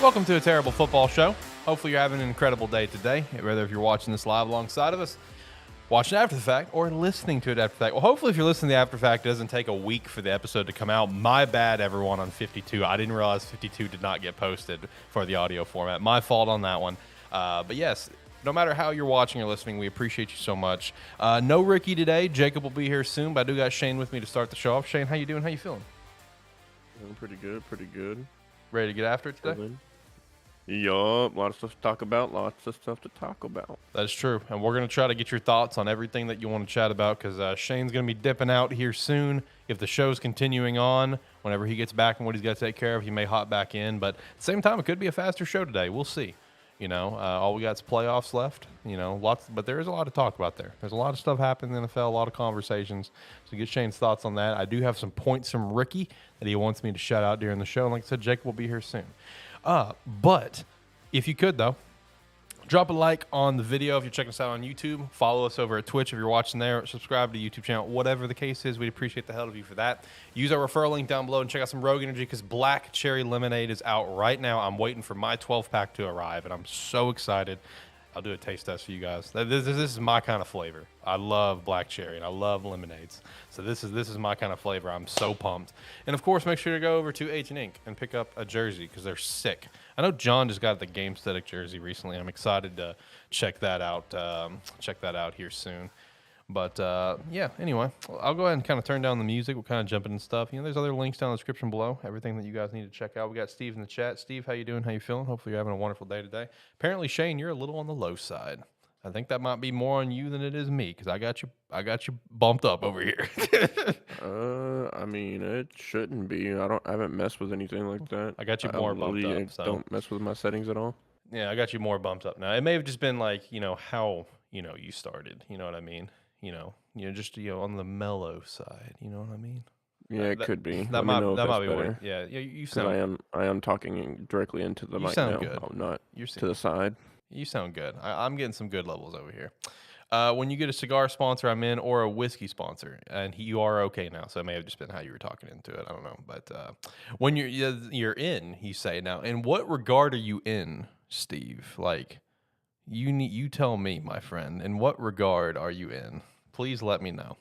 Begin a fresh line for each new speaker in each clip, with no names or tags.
Welcome to a terrible football show. Hopefully you're having an incredible day today, whether if you're watching this live alongside of us, watching after the fact, or listening to it after the fact. Well, hopefully if you're listening to the after the fact, it doesn't take a week for the episode to come out. My bad, everyone, on 52. I didn't realize 52 did not get posted for the audio format. My fault on that one. But yes, no matter how you're watching or listening, we appreciate you so much. No Ricky today. Jacob will be here soon, but I do got Shane with me to start the show off. Shane, how you doing? How you feeling?
Feeling pretty good, pretty good.
Ready to get after it today?
Yup, lots of stuff to talk about,
That is true. And we're going to try to get your thoughts on everything that you want to chat about because Shane's going to be dipping out here soon. If the show's continuing on, whenever he gets back and what he's got to take care of, he may hop back in. But at the same time, it could be a faster show today. We'll see. You know, all we got is playoffs left. You know, but there is a lot to talk about there. There's a lot of stuff happening in the NFL, a lot of conversations. So get Shane's thoughts on that. I do have some points from Ricky that he wants me to shout out during the show. And like I said, Jacob will be here soon. But if you could, though, drop a like on the video if you're checking us out on YouTube. Follow us over at Twitch if you're watching there. Subscribe to the YouTube channel. Whatever the case is, we'd appreciate the hell of you for that. Use our referral link down below and check out some Rogue Energy because Black Cherry Lemonade is out right now. I'm waiting for my 12-pack to arrive, and I'm so excited. I'll do a taste test for you guys. This is my kind of flavor. I love black cherry, and I love lemonades. So this is my kind of flavor. I'm so pumped. And, of course, make sure to go over to H & Ink and pick up a jersey because they're sick. I know John just got the Gamesthetic jersey recently. I'm excited to check that out here soon. But, yeah, anyway, I'll go ahead and kind of turn down the music. We'll kind of jump into stuff. You know, there's other links down in the description below, everything that you guys need to check out. We got Steve in the chat. Steve, how you doing? How you feeling? Hopefully you're having a wonderful day today. Apparently, Shane, you're a little on the low side. I think that might be more on you than it is me because I got you bumped up over here.
I mean, it shouldn't be. I haven't messed with anything like that.
I got you more bumped up. So.
Don't mess with my settings at all.
Yeah, I got you more bumped up now. It may have just been like, you know, how, you know, you started. You know what I mean? You know, just, you know, on the mellow side. You know what I mean?
Yeah, it could be.
That
Let me know if
that
that's
might be what.
better.
Yeah, you
Because
sound
I am talking directly into the
you
mic
sound
now.
good.
I'm not
You're
to the side.
You sound good. I'm getting some good levels over here. When you get a cigar sponsor, I'm in, or a whiskey sponsor, and you are okay now. So it may have just been how you were talking into it. I don't know, but when you're in, you say now. In what regard are you in, Steve? Like you tell me, my friend. In what regard are you in? Please let me know.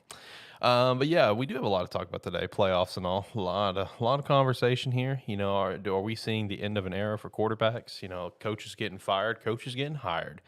But yeah, we do have a lot to talk about today, playoffs and all. A lot of conversation here. You know, are we seeing the end of an era for quarterbacks? You know, coaches getting fired, coaches getting hired,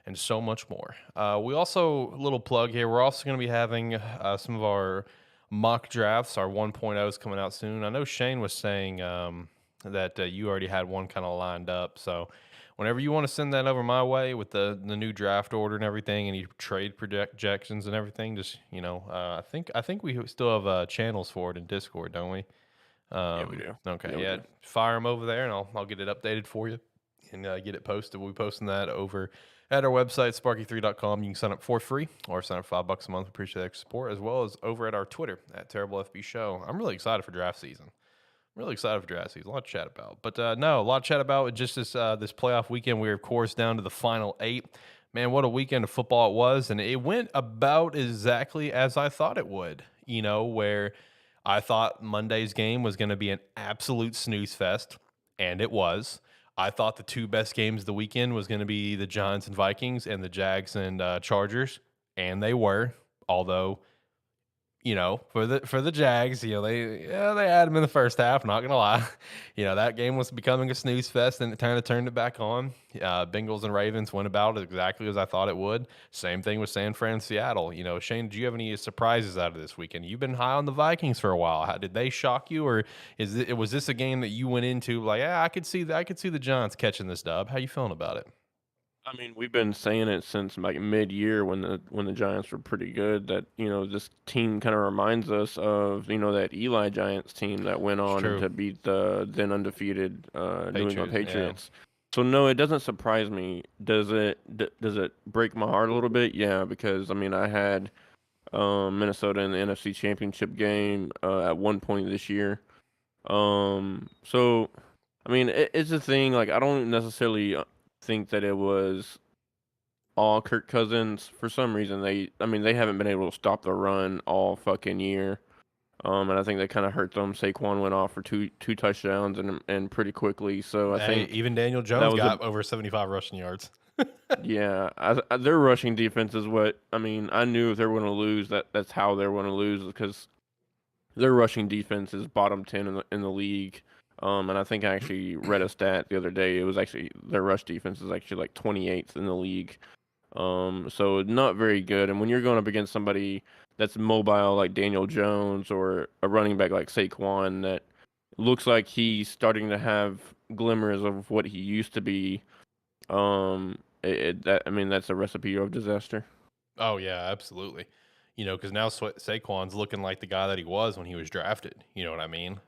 and so much more. We also, a little plug here, we're also going to be having some of our mock drafts. Our 1.0 is coming out soon. I know Shane was saying that you already had one kind of lined up. So whenever you want to send that over my way with the new draft order and everything, any trade projections and everything, just, you know, I think we still have channels for it in Discord, don't we?
Yeah, we do.
Okay,
Yeah, we
yeah,
do.
fire them over there, and I'll get it updated for you and get it posted. We'll be posting that over at our website, sparky3.com. You can sign up for free or sign up $5 a month. Appreciate that support, as well as over at our Twitter at Terrible FB Show. I'm really excited for draft season. Really excited for draft season. A lot to chat about. But no, a lot to chat about with just this playoff weekend. We're, of course, down to the final 8. Man, what a weekend of football it was. And it went about exactly as I thought it would, you know, where I thought Monday's game was going to be an absolute snooze fest, and it was. I thought the two best games of the weekend was going to be the Giants and Vikings and the Jags and Chargers, and they were. Although, you know, for the Jags, you know, they had them in the first half. Not gonna lie, you know, that game was becoming a snooze fest, and it kind of turned it back on. Bengals and Ravens went about it exactly as I thought it would. Same thing with San Fran, Seattle. You know, Shane, do you have any surprises out of this weekend? You've been high on the Vikings for a while. How did they shock you, or was this a game that you went into like, yeah, I could see the Giants catching this dub? How you feeling about it?
I mean, we've been saying it since like mid-year when the Giants were pretty good. That this team kind of reminds us of that Eli Giants team that went
It's
on and
true.
to beat the then undefeated New England
Yeah.
Patriots. So no, it doesn't surprise me. Does it? Does it break my heart a little bit? Yeah, because I mean, I had Minnesota in the NFC Championship game at one point this year. So I mean, it's a thing. Like, I don't necessarily think that it was all Kirk Cousins. For some reason, they haven't been able to stop the run all fucking year. And I think that kind of hurt them. Saquon went off for two touchdowns and pretty quickly. So I
Hey,
think
even Daniel
that
Jones
was a
got over 75 rushing yards.
yeah. Their rushing defense is what I mean. I knew if they were going to lose, that's how they were going to lose because their rushing defense is bottom 10 in the league. And I think I actually read a stat the other day. It was actually their rush defense is actually like 28th in the league. So not very good. And when you're going up against somebody that's mobile like Daniel Jones or a running back like Saquon that looks like he's starting to have glimmers of what he used to be, I mean that's a recipe of disaster.
Oh yeah, absolutely. You know, because now Saquon's looking like the guy that he was when he was drafted. You know what I mean?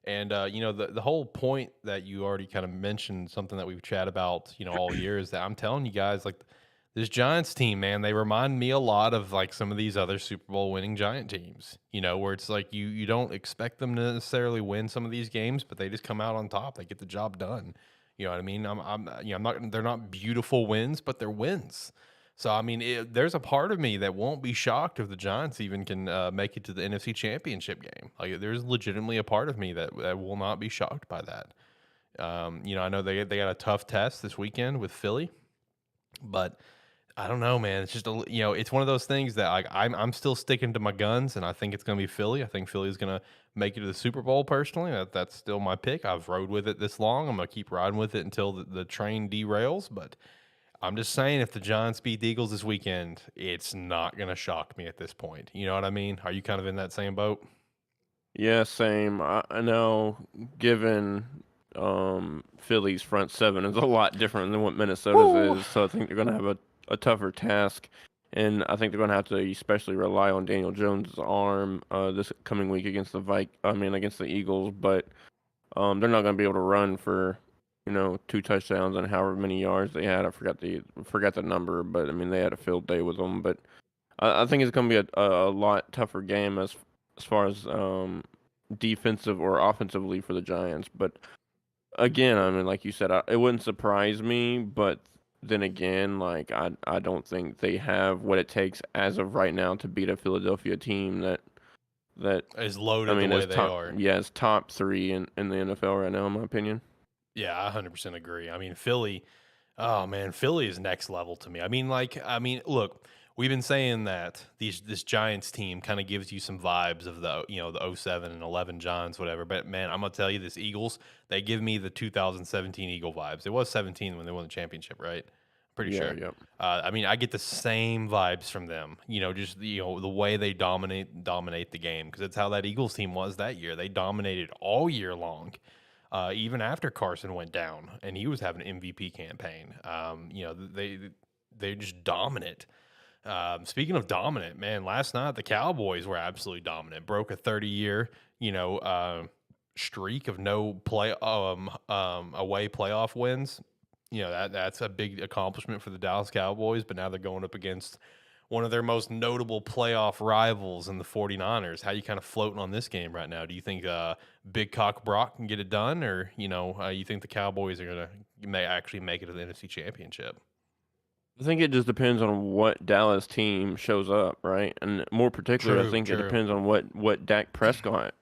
And you know, the whole point that you already kind of mentioned, something that we've chat about, you know, all year, is that I'm telling you guys, like this Giants team, man, they remind me a lot of like some of these other Super Bowl winning Giant teams. You know, where it's like you don't expect them to necessarily win some of these games, but they just come out on top. They get the job done. You know what I mean? I'm not. They're not beautiful wins, but they're wins. So I mean, there's a part of me that won't be shocked if the Giants even can make it to the NFC Championship game. Like, there's legitimately a part of me that will not be shocked by that. You know, I know they got a tough test this weekend with Philly, but I don't know, man. It's just it's one of those things that I'm still sticking to my guns, and I think it's going to be Philly. I think Philly's going to make it to the Super Bowl. Personally, that's still my pick. I've rode with it this long. I'm going to keep riding with it until the train derails, but. I'm just saying, if the Giants beat the Eagles this weekend, it's not going to shock me at this point. You know what I mean? Are you kind of in that same boat?
Yeah, same. I know, given Philly's front seven is a lot different than what Minnesota's
Woo!
is, so I think they're going to have a tougher task, and I think they're going to have to especially rely on Daniel Jones' arm this coming week against against the Eagles, but they're not going to be able to run for two touchdowns and however many yards they had. I forgot the number, but I mean they had a field day with them, but I think it's going to be a lot tougher game as far as defensive or offensively for the Giants. But again, I mean, like you said, it wouldn't surprise me. But then again, like I don't think they have what it takes as of right now to beat a Philadelphia team that
Is
I
loaded the
mean
way
is
they
top
are.
yeah is top 3 in the NFL right now, in my opinion.
Yeah, I 100% agree. I mean, Philly, oh man, Philly is next level to me. Look, we've been saying that this Giants team kind of gives you some vibes of the 07 and 11 Giants, whatever. But man, I'm gonna tell you, this Eagles, they give me the 2017 Eagle vibes. It was 17 when they won the championship, right? Pretty
Yeah,
sure.
yep.
I mean, I get the same vibes from them. Just the way they dominate the game, because it's how that Eagles team was that year. They dominated all year long, even after Carson went down and he was having an MVP campaign. They just dominant. Speaking of dominant, man, last night the Cowboys were absolutely dominant. Broke a 30-year, streak of no away playoff wins. That's a big accomplishment for the Dallas Cowboys, but now they're going up against one of their most notable playoff rivals in the 49ers. How you kind of floating on this game right now? Do you think Big Cock Brock can get it done, or you think the Cowboys are going to actually make it to the NFC Championship?
I think it just depends on what Dallas team shows up, right? And more particularly, I
True,
think it
true.
depends on what Dak Prescott,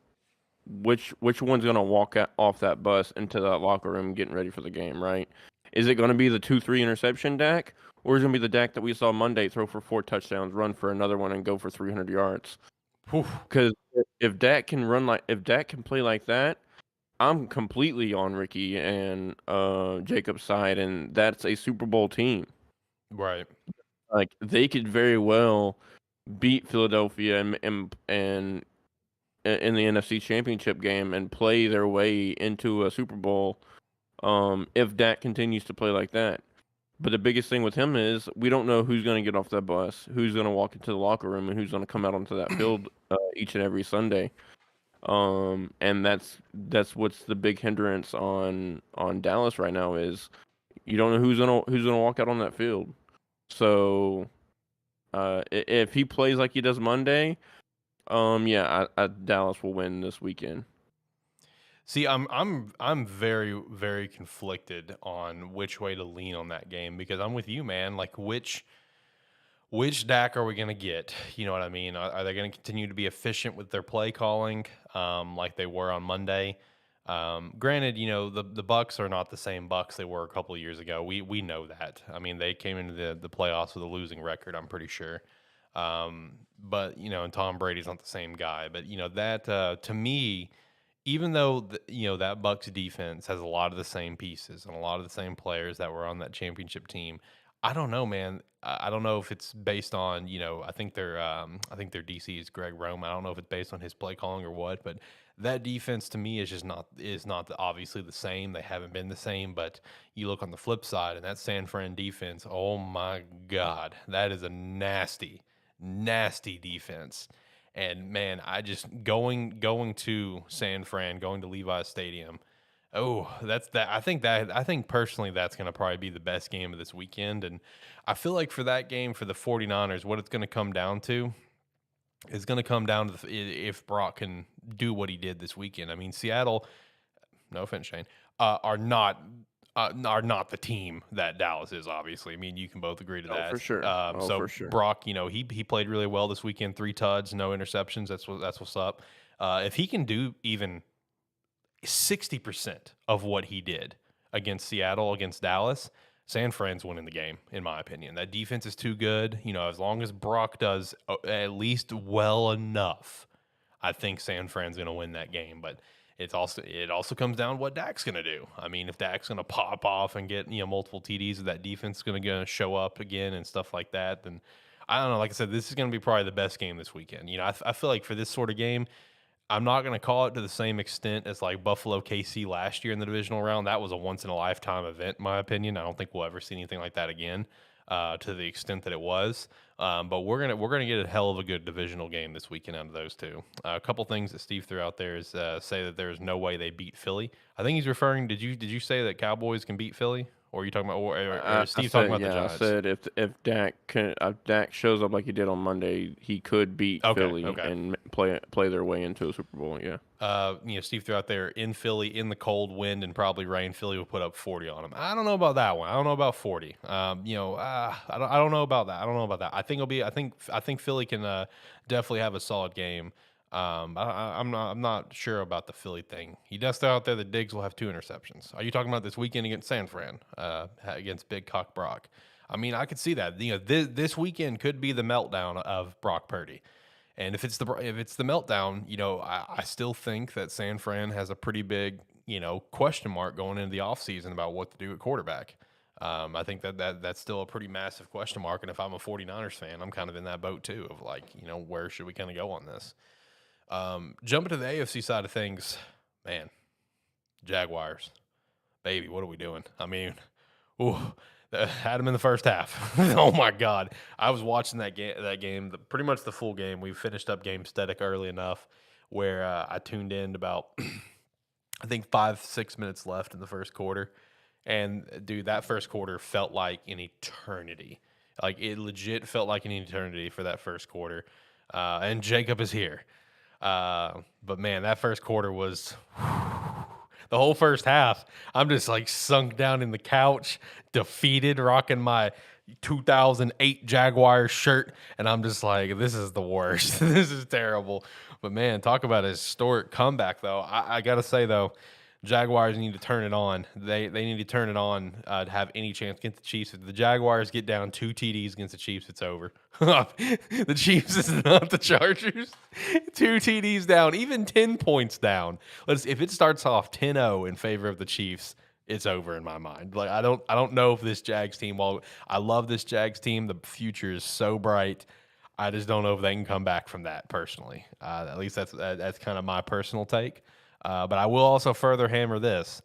which one's gonna off that bus into that locker room getting ready for the game, right? Is it gonna be the 2-3 interception Dak, or is it gonna be the Dak that we saw Monday throw for 4 touchdowns, run for another one, and go for 300 yards? Because if Dak can play like that, I'm completely on Ricky and Jacob's side, and that's a Super Bowl team.
Right.
Like they could very well beat Philadelphia and in the NFC Championship game and play their way into a Super Bowl if Dak continues to play like that. But the biggest thing with him is we don't know who's going to get off that bus, who's going to walk into the locker room, and who's going to come out onto that field each and every Sunday. And that's what's the big hindrance on Dallas right now is you don't know who's gonna walk out on that field. So if he plays like he does Monday, Dallas will win this weekend.
See, I'm very, very conflicted on which way to lean on that game, because I'm with you, man. Like which Dak are we going to get? You know what I mean? Are they going to continue to be efficient with their play calling, like they were on Monday? Granted, the Bucks are not the same Bucks they were a couple of years ago. We know that. I mean, they came into the playoffs with a losing record, I'm pretty sure. But and Tom Brady's not the same guy. But that to me, even though that Bucks defense has a lot of the same pieces and a lot of the same players that were on that championship team, I don't know, man. I don't know if it's based on I think their DC is Greg Roman. I don't know if it's based on his play calling or what, but that defense to me is just not obviously the same. They haven't been the same, but you look on the flip side, and that San Fran defense, oh my God, that is a nasty, nasty defense. And man, I just going to San Fran, going to Levi's Stadium. Oh, that's that. I think personally that's going to probably be the best game of this weekend. And I feel like for that game for the 49ers, what it's going to come down to is going to come down to if Brock can do what he did this weekend. I mean, Seattle, no offense, Shane, are not the team that Dallas is. Obviously, I mean you can both agree to that.
For sure.
So
for sure.
Brock, he played really well this weekend. 3 tuds, no interceptions. That's what's up. If he can do even 60% of what he did against Seattle, against Dallas, San Fran's winning the game, in my opinion. That defense is too good. As long as Brock does at least well enough, I think San Fran's going to win that game. But it also comes down to what Dak's going to do. I mean, if Dak's going to pop off and get multiple TDs, if that defense is going to show up again and stuff like that, then I don't know. Like I said, this is going to be probably the best game this weekend. I feel like for this sort of game, I'm not going to call it to the same extent as like Buffalo KC last year in the divisional round. That was a once in a lifetime event, in my opinion. I don't think we'll ever see anything like that again, to the extent that it was. But we're gonna get a hell of a good divisional game this weekend out of those two. A couple things that Steve threw out there is say that there is no way they beat Philly. I think he's referring. Did you say that Cowboys can beat Philly? Or are you talking about, or Steve talking about the Giants?
I said if Dak shows up like he did on Monday, he could beat Philly and play their way into a Super Bowl. Yeah.
Steve threw out there in Philly in the cold wind and probably rain. Philly will put up 40 on him. I don't know about that one. I don't know about 40. I don't know about that. I don't know about that. I think it'll be. I think Philly can definitely have a solid game. I'm not sure about the Philly thing. He does throw out there that Diggs will have 2 interceptions. Are you talking about this weekend against San Fran, against Big Cock Brock? I mean, I could see that. This weekend could be the meltdown of Brock Purdy, and if it's the meltdown, I still think that San Fran has a pretty big question mark going into the offseason about what to do at quarterback. I think that's still a pretty massive question mark, and if I'm a 49ers fan, I'm kind of in that boat too of like, where should we kind of go on this? Jumping to the AFC side of things, man, Jaguars, baby, what are we doing? I mean, had them in the first half. Oh my God, I was watching that game, pretty much the full game. We finished up Gamesthetic early enough where I tuned in about I think 5-6 minutes left in the first quarter, and dude, that first quarter felt like an eternity. Like it legit felt like an eternity for that first quarter. And Jacob is here. But man, that first quarter was the whole first half. I'm just like sunk down in the couch, defeated, rocking my 2008 Jaguars shirt. And I'm just like, this is the worst. This is terrible. But man, talk about a historic comeback though. I got to say though, Jaguars need to turn it on. They need to turn it on to have any chance against the Chiefs. If the Jaguars get down 2 TDs against the Chiefs, it's over. The Chiefs is not the Chargers. 2 TDs down, even 10 points down. If it starts off 10-0 in favor of the Chiefs, it's over in my mind. Like I don't know if this Jags team. While I love this Jags team, the future is so bright. I just don't know if they can come back from that personally. At least that's kind of my personal take. But I will also further hammer this.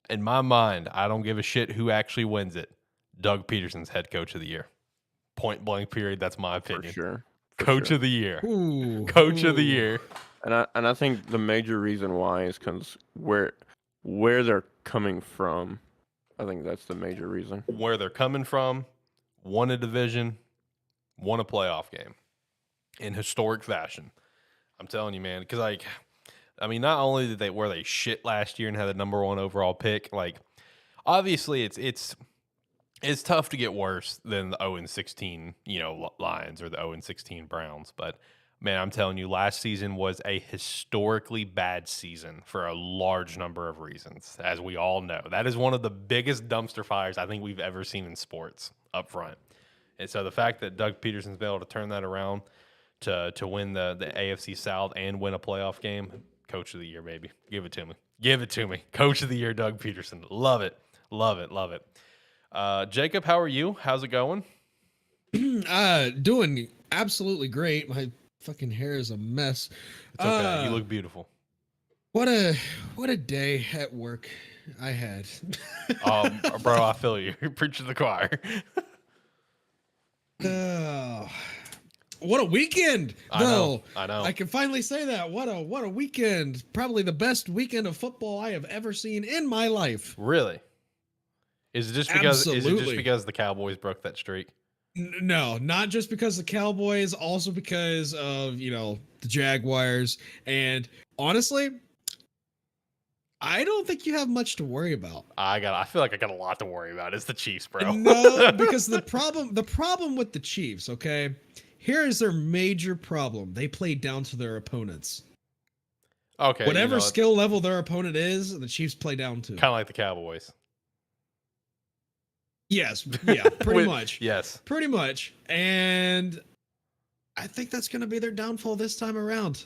In my mind, I don't give a shit who actually wins it. Doug Peterson's head coach of the year. Point blank period. That's my opinion.
For sure.
Coach of the year. Coach of the year.
And I think the major reason why is because where they're coming from. I think that's the major reason.
Where they're coming from, won a division, won a playoff game in historic fashion. I'm telling you, man, because not only did they were they shit last year and had the number 1 overall pick, like obviously it's tough to get worse than the 0-16, Lions or the 0-16 Browns. But man, I'm telling you, last season was a historically bad season for a large number of reasons, as we all know. That is one of the biggest dumpster fires I think we've ever seen in sports up front. And so the fact that Doug Peterson's been able to turn that around to win the AFC South and win a playoff game, Coach of the year, baby. Give it to me. Give it to me. Coach of the year, Doug Peterson. Love it. Love it. Love it. Jacob, how are you? How's it going?
Doing absolutely great. My fucking hair is a mess.
It's okay. You look beautiful.
What a day at work I had.
Bro, I feel you. You're preaching to the choir.
What a weekend!
I know.
I can finally say that. What a weekend! Probably the best weekend of football I have ever seen in my life.
Really? Is it just because the Cowboys broke that streak?
No, not just because the Cowboys, also because of the Jaguars. And honestly, I don't think you have much to worry about.
I feel like I got a lot to worry about. It's the Chiefs, bro.
No, because the problem with the Chiefs, okay? Here is their major problem. They play down to their opponents.
Okay.
Whatever skill level their opponent is, the Chiefs play down to.
Kind of like the Cowboys.
Yes. Yeah, pretty much.
Yes.
Pretty much. And I think that's going to be their downfall this time around.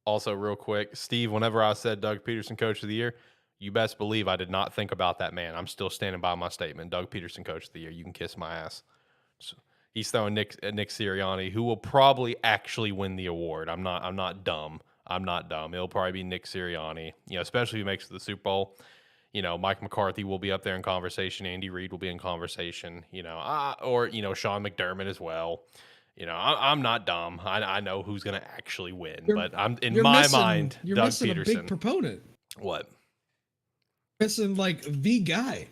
Also, real quick, Steve, whenever I said Doug Peterson Coach of the Year, you best believe I did not think about that man. I'm still standing by my statement. Doug Peterson Coach of the Year. You can kiss my ass. So he's throwing Nick Sirianni, who will probably actually win the award. I'm not dumb. It'll probably be Nick Sirianni, especially if he makes it to the Super Bowl. Mike McCarthy will be up there in conversation. Andy Reid will be in conversation, or Sean McDermott as well. I'm not dumb. I know who's going to actually win, but I'm in my mind,
you're
Doug
missing
Peterson.
a big proponent.
What?
Missing like the guy.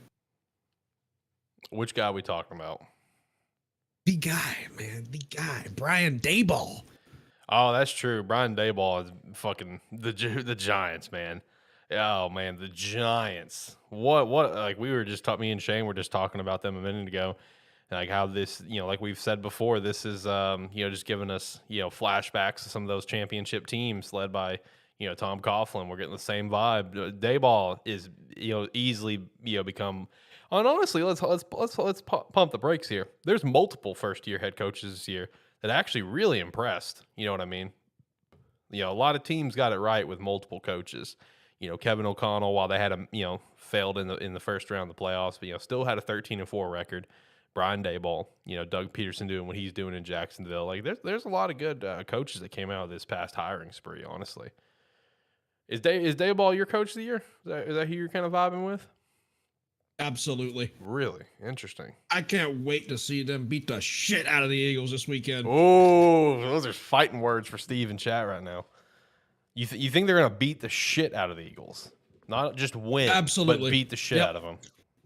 Which guy are we talking about?
The guy, man. The guy. Brian Daboll.
Oh, that's true. Brian Daboll is fucking the Giants, man. Oh man, the Giants. What like we were just me and Shane were just talking about them a minute ago. Like how this, like we've said before, this is just giving us, flashbacks to some of those championship teams led by, Tom Coughlin. We're getting the same vibe. Daboll is, easily, become. And honestly, let's pump the brakes here. There's multiple first-year head coaches this year that actually really impressed. You know what I mean? A lot of teams got it right with multiple coaches. Kevin O'Connell, while they had failed in the first round of the playoffs, but still had a 13-4 record. Brian Daboll, Doug Peterson doing what he's doing in Jacksonville. Like there's a lot of good coaches that came out of this past hiring spree. Honestly, is Daboll your coach of the year? Is that who you're kind of vibing with?
Absolutely.
Really interesting.
I can't wait to see them beat the shit out of the Eagles this weekend.
Oh, those are fighting words for Steve in chat right now. You think they're gonna beat the shit out of the Eagles? Not just win,
absolutely,
but beat the shit out of them.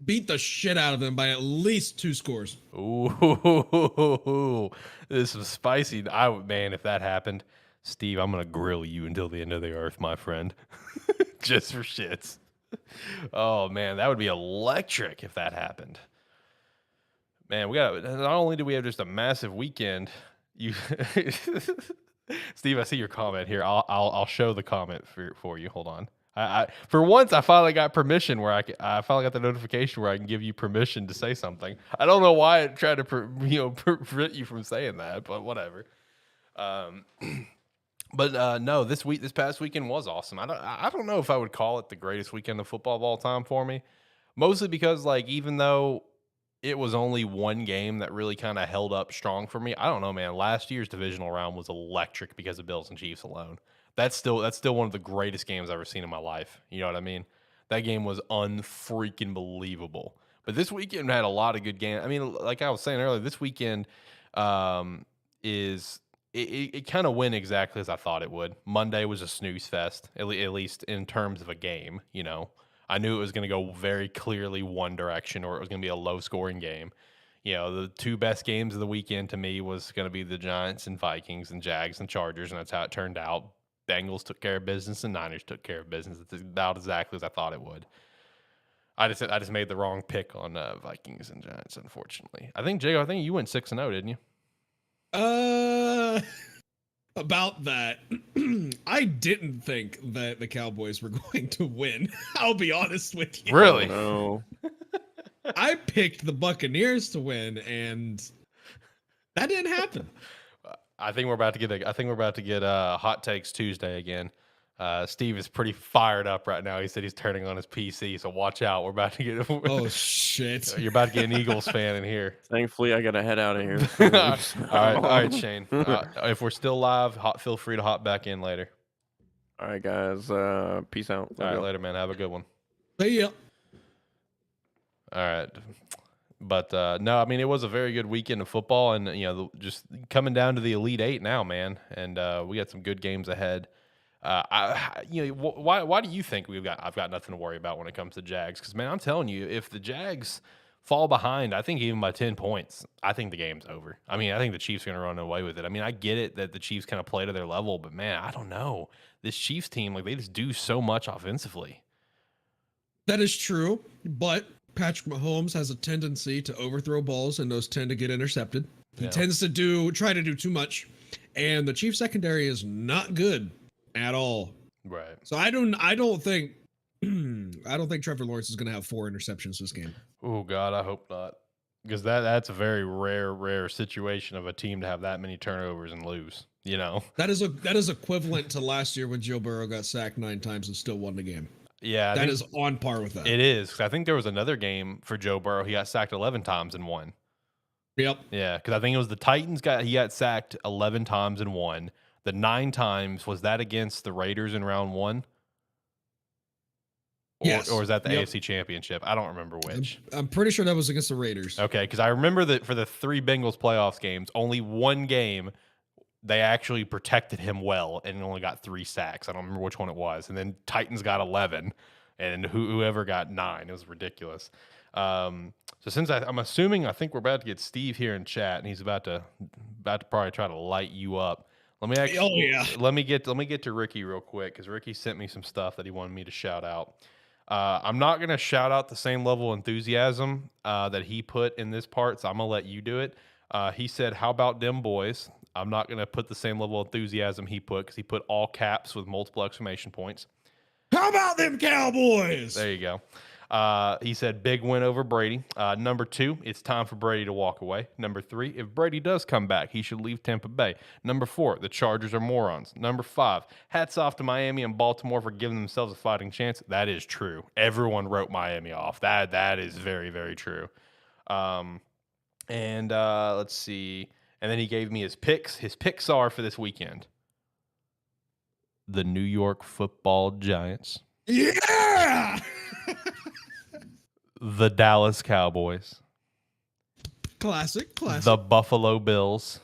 Beat the shit out of them by at least 2 scores.
Ooh, this is spicy. Man, if that happened, Steve, I'm gonna grill you until the end of the earth, my friend. Just for shits. Oh man, that would be electric if that happened. Man, not only do we have just a massive weekend, Steve, I see your comment here. I'll show the comment for you. Hold on. For once, I finally got permission where I finally got the notification where I can give you permission to say something. I don't know why it tried to prevent you from saying that, but whatever. No, this past weekend was awesome. I don't know if I would call it the greatest weekend of football of all time for me, mostly because even though it was only one game that really kind of held up strong for me, I don't know, man. Last year's divisional round was electric because of Bills and Chiefs alone. That's still one of the greatest games I've ever seen in my life. You know what I mean? That game was unfreaking believable. But this weekend had a lot of good games. I mean, like I was saying earlier, this weekend it kind of went exactly as I thought it would. Monday was a snooze fest, at least in terms of a game. I knew it was going to go very clearly one direction, or it was going to be a low-scoring game. The 2 best games of the weekend to me was going to be the Giants and Vikings and Jags and Chargers, and that's how it turned out. Bengals took care of business and Niners took care of business. It's about exactly as I thought it would. I just made the wrong pick on Vikings and Giants, unfortunately. I think Jago, you went 6-0, didn't
you? About that, I didn't think that the Cowboys were going to win. I'll be honest with you.
Really?
Oh, no.
I picked the Buccaneers to win, and that didn't happen.
I think we're about to get Hot Takes Tuesday again. Steve is pretty fired up right now. He said he's turning on his PC, so watch out. We're about to get.
Oh shit!
You're about to get an Eagles fan in here.
Thankfully, I gotta head out of here.
All right, Shane. If we're still live, feel free to hop back in later.
All right, guys. Peace out.
All right, later, man. Have a good one.
See ya.
All right. But no, I mean, it was a very good weekend of football, and just coming down to the Elite Eight now, man. And we got some good games ahead. Why do you think I've got nothing to worry about when it comes to Jags? Because man, I'm telling you, if the Jags fall behind, I think even by 10 points, I think the game's over. I mean, I think the Chiefs are going to run away with it. I mean, I get it that the Chiefs kind of play to their level, but man, I don't know. This Chiefs team, they just do so much offensively.
That is true, but Patrick Mahomes has a tendency to overthrow balls, and those tend to get intercepted. He tends to try to do too much, and the Chiefs secondary is not good at all.
Right.
So I don't think Trevor Lawrence is going to have 4 interceptions this game.
Oh God, I hope not, because that's a very rare situation of a team to have that many turnovers and lose.
That is equivalent to last year when Joe Burrow got sacked 9 times and still won the game.
Yeah,
that is on par with that.
It is, because I think there was another game for Joe Burrow. He got sacked 11 times and won.
Yep.
Yeah, because I think it was the Titans he got sacked 11 times and won. The 9 times, was that against the Raiders in round 1?
Yes.
Or was that the AFC Championship? I don't remember which.
I'm pretty sure that was against the Raiders.
Okay, because I remember that for the 3 Bengals playoffs games, only one game they actually protected him well and only got 3 sacks. I don't remember which one it was. And then Titans got 11, and whoever got 9. It was ridiculous. So So since I'm assuming, I think we're about to get Steve here in chat, and he's about to probably try to light you up. Let me actually, let me get to Ricky real quick, because Ricky sent me some stuff that he wanted me to shout out. I'm not gonna shout out the same level of enthusiasm that he put in this part, so I'm gonna let you do it. He said, "How about them boys?" I'm not gonna put the same level of enthusiasm he put, because he put all caps with multiple exclamation points.
How about them Cowboys?
There you go. He said, big win over Brady. Number 2, it's time for Brady to walk away. Number 3, if Brady does come back, he should leave Tampa Bay. Number 4, the Chargers are morons. Number 5, hats off to Miami and Baltimore for giving themselves a fighting chance. That is true. Everyone wrote Miami off. That is very, very true. Let's see. And then he gave me his picks. His picks are for this weekend: the New York Football Giants.
Yeah!
The Dallas Cowboys.
Classic.
The Buffalo Bills.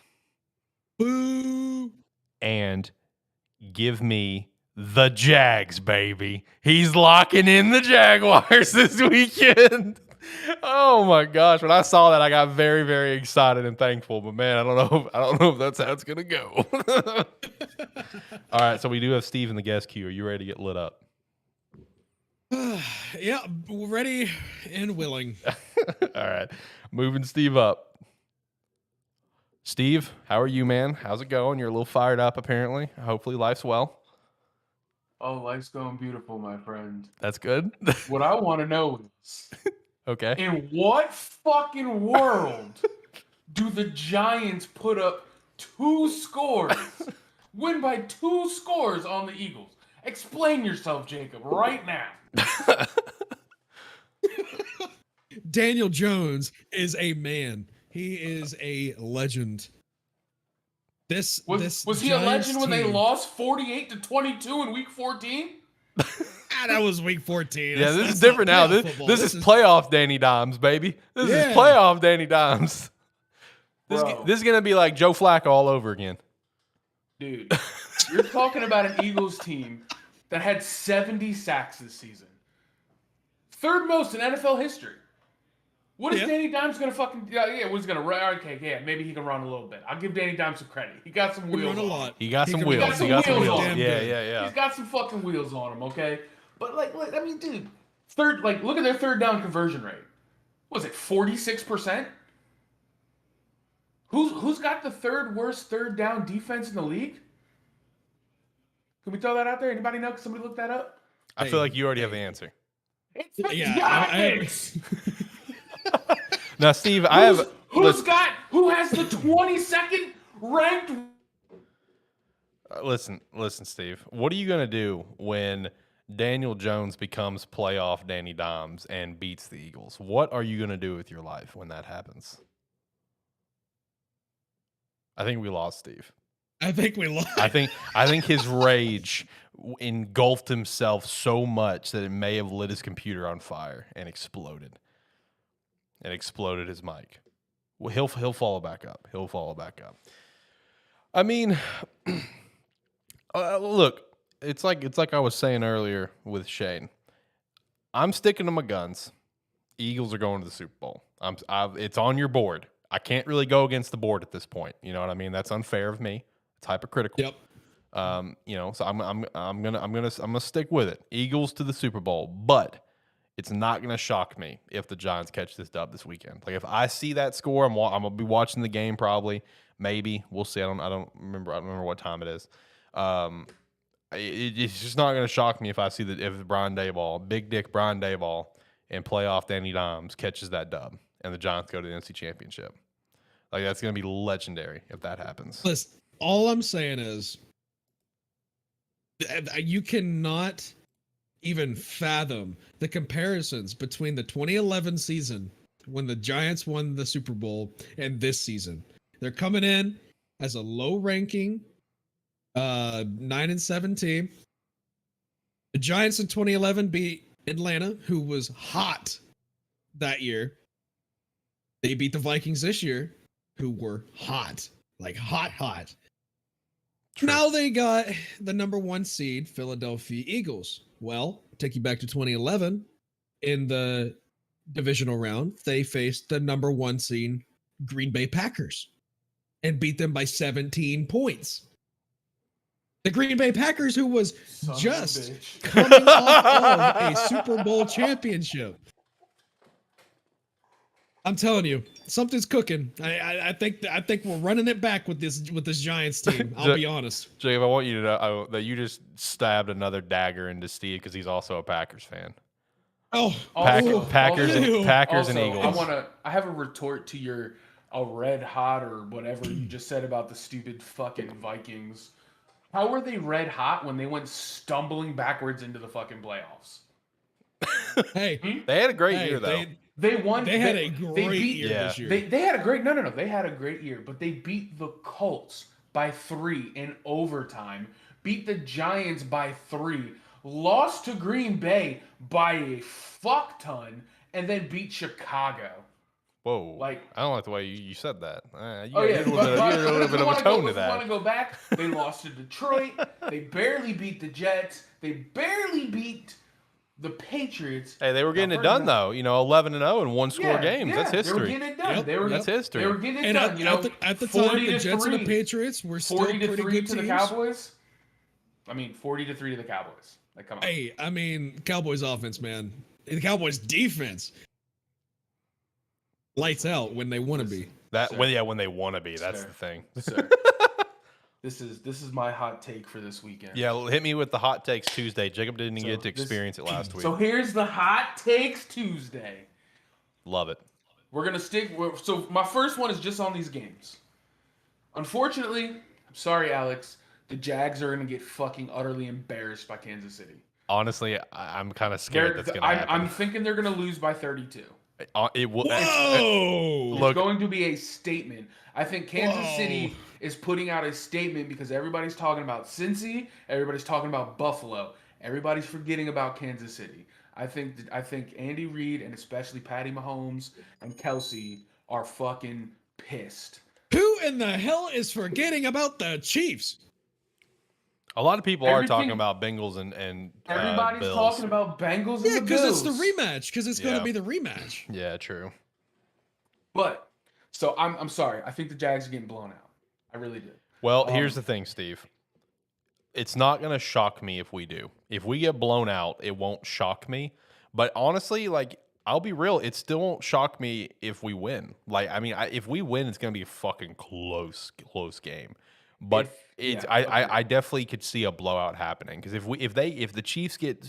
Boo!
And give me the Jags, baby. He's locking in the Jaguars this weekend. Oh my gosh. When I saw that, I got very, very excited and thankful. But man, I don't know if that's how it's gonna go. All right, so we do have Steve in the guest queue. Are you ready to get lit up?
Yeah, ready and willing.
All right, moving Steve up. Steve, how are you, man? How's it going? You're a little fired up, apparently. Hopefully life's well.
Oh, life's going beautiful, my friend.
That's good.
What I want to know is,
okay,
in what fucking world do the Giants put up 2 scores, win by 2 scores on the Eagles? Explain yourself, Jacob, right now.
Daniel Jones is a man. He is a legend. Was
he a legend when they lost 48-22 in Week 14?
That was Week 14.
Yeah, this is different now. This is playoff Danny Dimes, baby. This is playoff Danny Dimes. This is gonna be like Joe Flacco all over again.
Dude, you're talking about an Eagles team that had 70 sacks this season. 3rd most in NFL history. What is Danny Dimes going to fucking... Yeah, what's going to run? Okay, yeah, maybe he can run a little bit. I'll give Danny Dimes some credit. He got some wheels on him.
He got some wheels. He got some wheels. Yeah.
He's got some fucking wheels on him, okay? But, I mean, dude, look at their 3rd down conversion rate. What was it, 46%? Who's got the 3rd worst 3rd down defense in the league? Can we throw that out there? Anybody know? Can somebody look that up?
I feel like you already have the answer.
It's the Giants!
Now, Steve, who
has the 22nd ranked?
Listen, Steve. What are you gonna do when Daniel Jones becomes playoff Danny Dimes and beats the Eagles? What are you gonna do with your life when that happens? I think we lost Steve.
I think we lost.
I think his rage engulfed himself so much that it may have lit his computer on fire and exploded. And exploded his mic. Well, he'll follow back up. I mean, look, it's like I was saying earlier with Shane. I'm sticking to my guns. Eagles are going to the Super Bowl. It's on your board. I can't really go against the board at this point. You know what I mean? That's unfair of me. It's hypocritical.
Yep.
So I'm gonna stick with it. Eagles to the Super Bowl, but it's not gonna shock me if the Giants catch this dub this weekend. Like if I see that score, I'm gonna be watching the game probably. Maybe we'll see. I don't remember what time it is. It's just not gonna shock me if I see if Brian Daboll, Big Dick Brian Daboll, and playoff Danny Dimes catches that dub and the Giants go to the NFC Championship. Like that's gonna be legendary if that happens.
Listen, all I'm saying is you cannot even fathom the comparisons between the 2011 season when the Giants won the Super Bowl and this season. They're coming in as a low-ranking 9-7 team. The Giants in 2011 beat Atlanta, who was hot that year. They beat the Vikings this year, who were hot, like hot. True. Now they got the number 1 seed, Philadelphia Eagles. Well, take you back to 2011. In the divisional round, they faced the number 1 seed Green Bay Packers and beat them by 17 points. The Green Bay Packers, who was just coming off of a Super Bowl championship. I'm telling you, something's cooking. I think we're running it back with this Giants team. I'll be honest.
Jacob, I want you to know that you just stabbed another dagger into Steve because he's also a Packers fan.
Oh,
Packers and Eagles.
I have a retort to your red hot or whatever you just said about the stupid fucking Vikings. How were they red hot when they went stumbling backwards into the fucking playoffs?
Hey,
they had a great year though.
They won.
They had a great year this year.
They had a great They had a great year, but they beat the Colts by 3 in overtime. Beat the Giants by 3. Lost to Green Bay by a fuck ton, and then beat Chicago.
Whoa!
Like,
I don't like the way you said that. You
had
a little bit of a tone to that.
If you want to go back, they lost to Detroit. They barely beat the Jets. They barely beat the Patriots.
Hey, they were getting it done though. 11-0 in one-score games.
Yeah,
That's history.
They were getting it done.
Yep, that's history.
They were getting it done.
At the time, the Jets and the Patriots were still
40 to
pretty
3
good
to the
teams.
Cowboys. 40 to 3 to the Cowboys. Like, come on.
Hey, Cowboys offense, man. The Cowboys defense. Lights out when they want to be.
When they want to be. That's the thing.
Sir. This is my hot take for this weekend.
Yeah, hit me with the hot takes Tuesday. Jacob didn't get to experience it last week.
So here's the hot takes Tuesday.
Love it.
We're gonna stick. So my first one is just on these games. Unfortunately, I'm sorry, Alex. The Jags are gonna get fucking utterly embarrassed by Kansas City.
Honestly, I'm kind of scared that's gonna happen.
I'm thinking they're gonna lose by 32.
It will.
Whoa!
It's going to be a statement. I think Kansas City is putting out a statement because everybody's talking about Cincy, everybody's talking about Buffalo, everybody's forgetting about Kansas City. I think Andy Reid and especially Patty Mahomes and Kelsey are fucking pissed.
Who in the hell is forgetting about the Chiefs?
A lot of people are talking about Bengals and
everybody's
Bills.
talking about Bengals and the Bills.
Yeah, because it's the rematch. Because it's going to be the rematch.
Yeah, true.
But so I'm sorry. I think the Jags are getting blown out. I really do.
Well, here's the thing, Steve. It's not going to shock me if we do. If we get blown out, it won't shock me. But honestly, I'll be real. It still won't shock me if we win. If we win, it's going to be a fucking close game. But I definitely could see a blowout happening because if the Chiefs get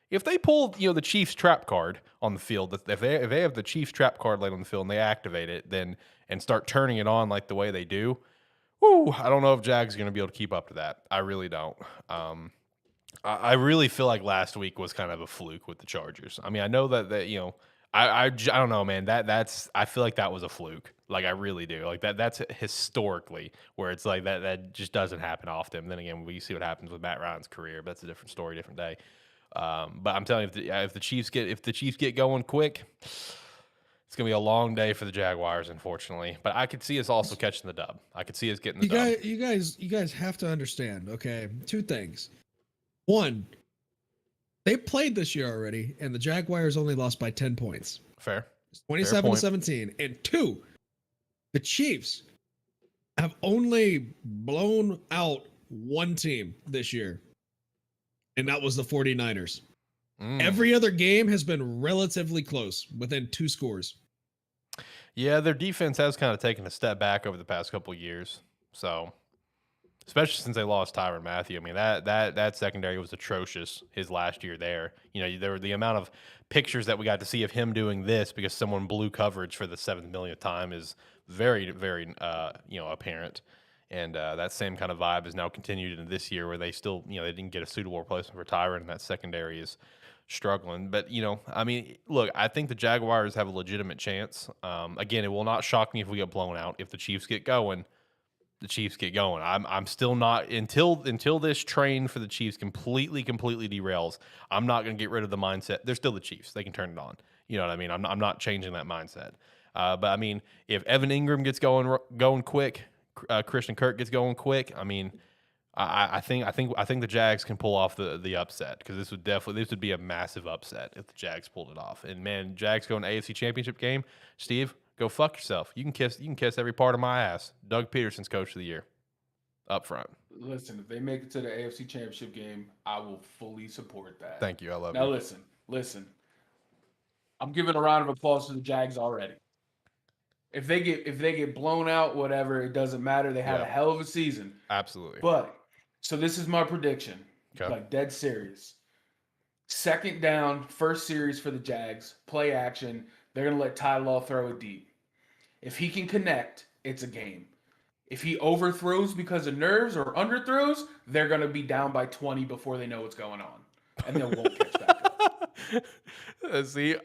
if they pull the Chiefs trap card on the field, if they have the Chiefs trap card laid on the field and they activate it and start turning it on like the way they do, I don't know if Jags are going to be able to keep up to that. I really don't. I really feel like last week was kind of a fluke with the Chargers. I mean, I know that I don't know, man. I feel like that was a fluke. Like, I really do. Like, that's historically where it's like that just doesn't happen often. Then again, we see what happens with Matt Ryan's career, but that's a different story, different day. But I'm telling you, if the Chiefs get going quick, it's gonna be a long day for the Jaguars, unfortunately. But I could see us also catching the dub. I could see us getting the dub.
You guys have to understand. Okay, 2 things. 1, they played this year already, and the Jaguars only lost by 10 points.
Fair.
27-17. And 2, the Chiefs have only blown out one team this year, and that was the 49ers. Every other game has been relatively close, within 2 scores.
Yeah, their defense has kind of taken a step back over the past couple of years. So, especially since they lost Tyrann Mathieu. I mean, that secondary was atrocious his last year there. There were the amount of pictures that we got to see of him doing this because someone blew coverage for the 7th millionth time is very, very, apparent. And that same kind of vibe is now continued into this year where they still, they didn't get a suitable replacement for Tyrann, and that secondary is struggling. But, look, I think the Jaguars have a legitimate chance. Again, it will not shock me if we get blown out. If the Chiefs get going, the Chiefs get going. I'm still not until this train for the Chiefs completely derails. I'm not going to get rid of the mindset. They're still the Chiefs. They can turn it on. You know what I mean? I'm not changing that mindset. But I mean, if Evan Ingram gets going quick, Christian Kirk gets going quick, I mean, I think the Jags can pull off the upset, because this would be a massive upset if the Jags pulled it off. And man, Jags go an AFC Championship game. Steve, go fuck yourself. You can kiss every part of my ass. Doug Peterson's Coach of the Year, up front.
Listen, if they make it to the AFC Championship game, I will fully support that.
Thank you. I love
you. Now
you.
listen. I'm giving a round of applause to the Jags already. If they get blown out, whatever, it doesn't matter. They had a hell of a season.
Absolutely.
But so this is my prediction.
Okay.
Like dead serious. Second down, first series for the Jags, play action. They're gonna let Ty Law throw it deep. If he can connect, it's a game. If he overthrows because of nerves or underthrows, they're gonna be down by 20 before they know what's going on, and they won't catch back up.
See,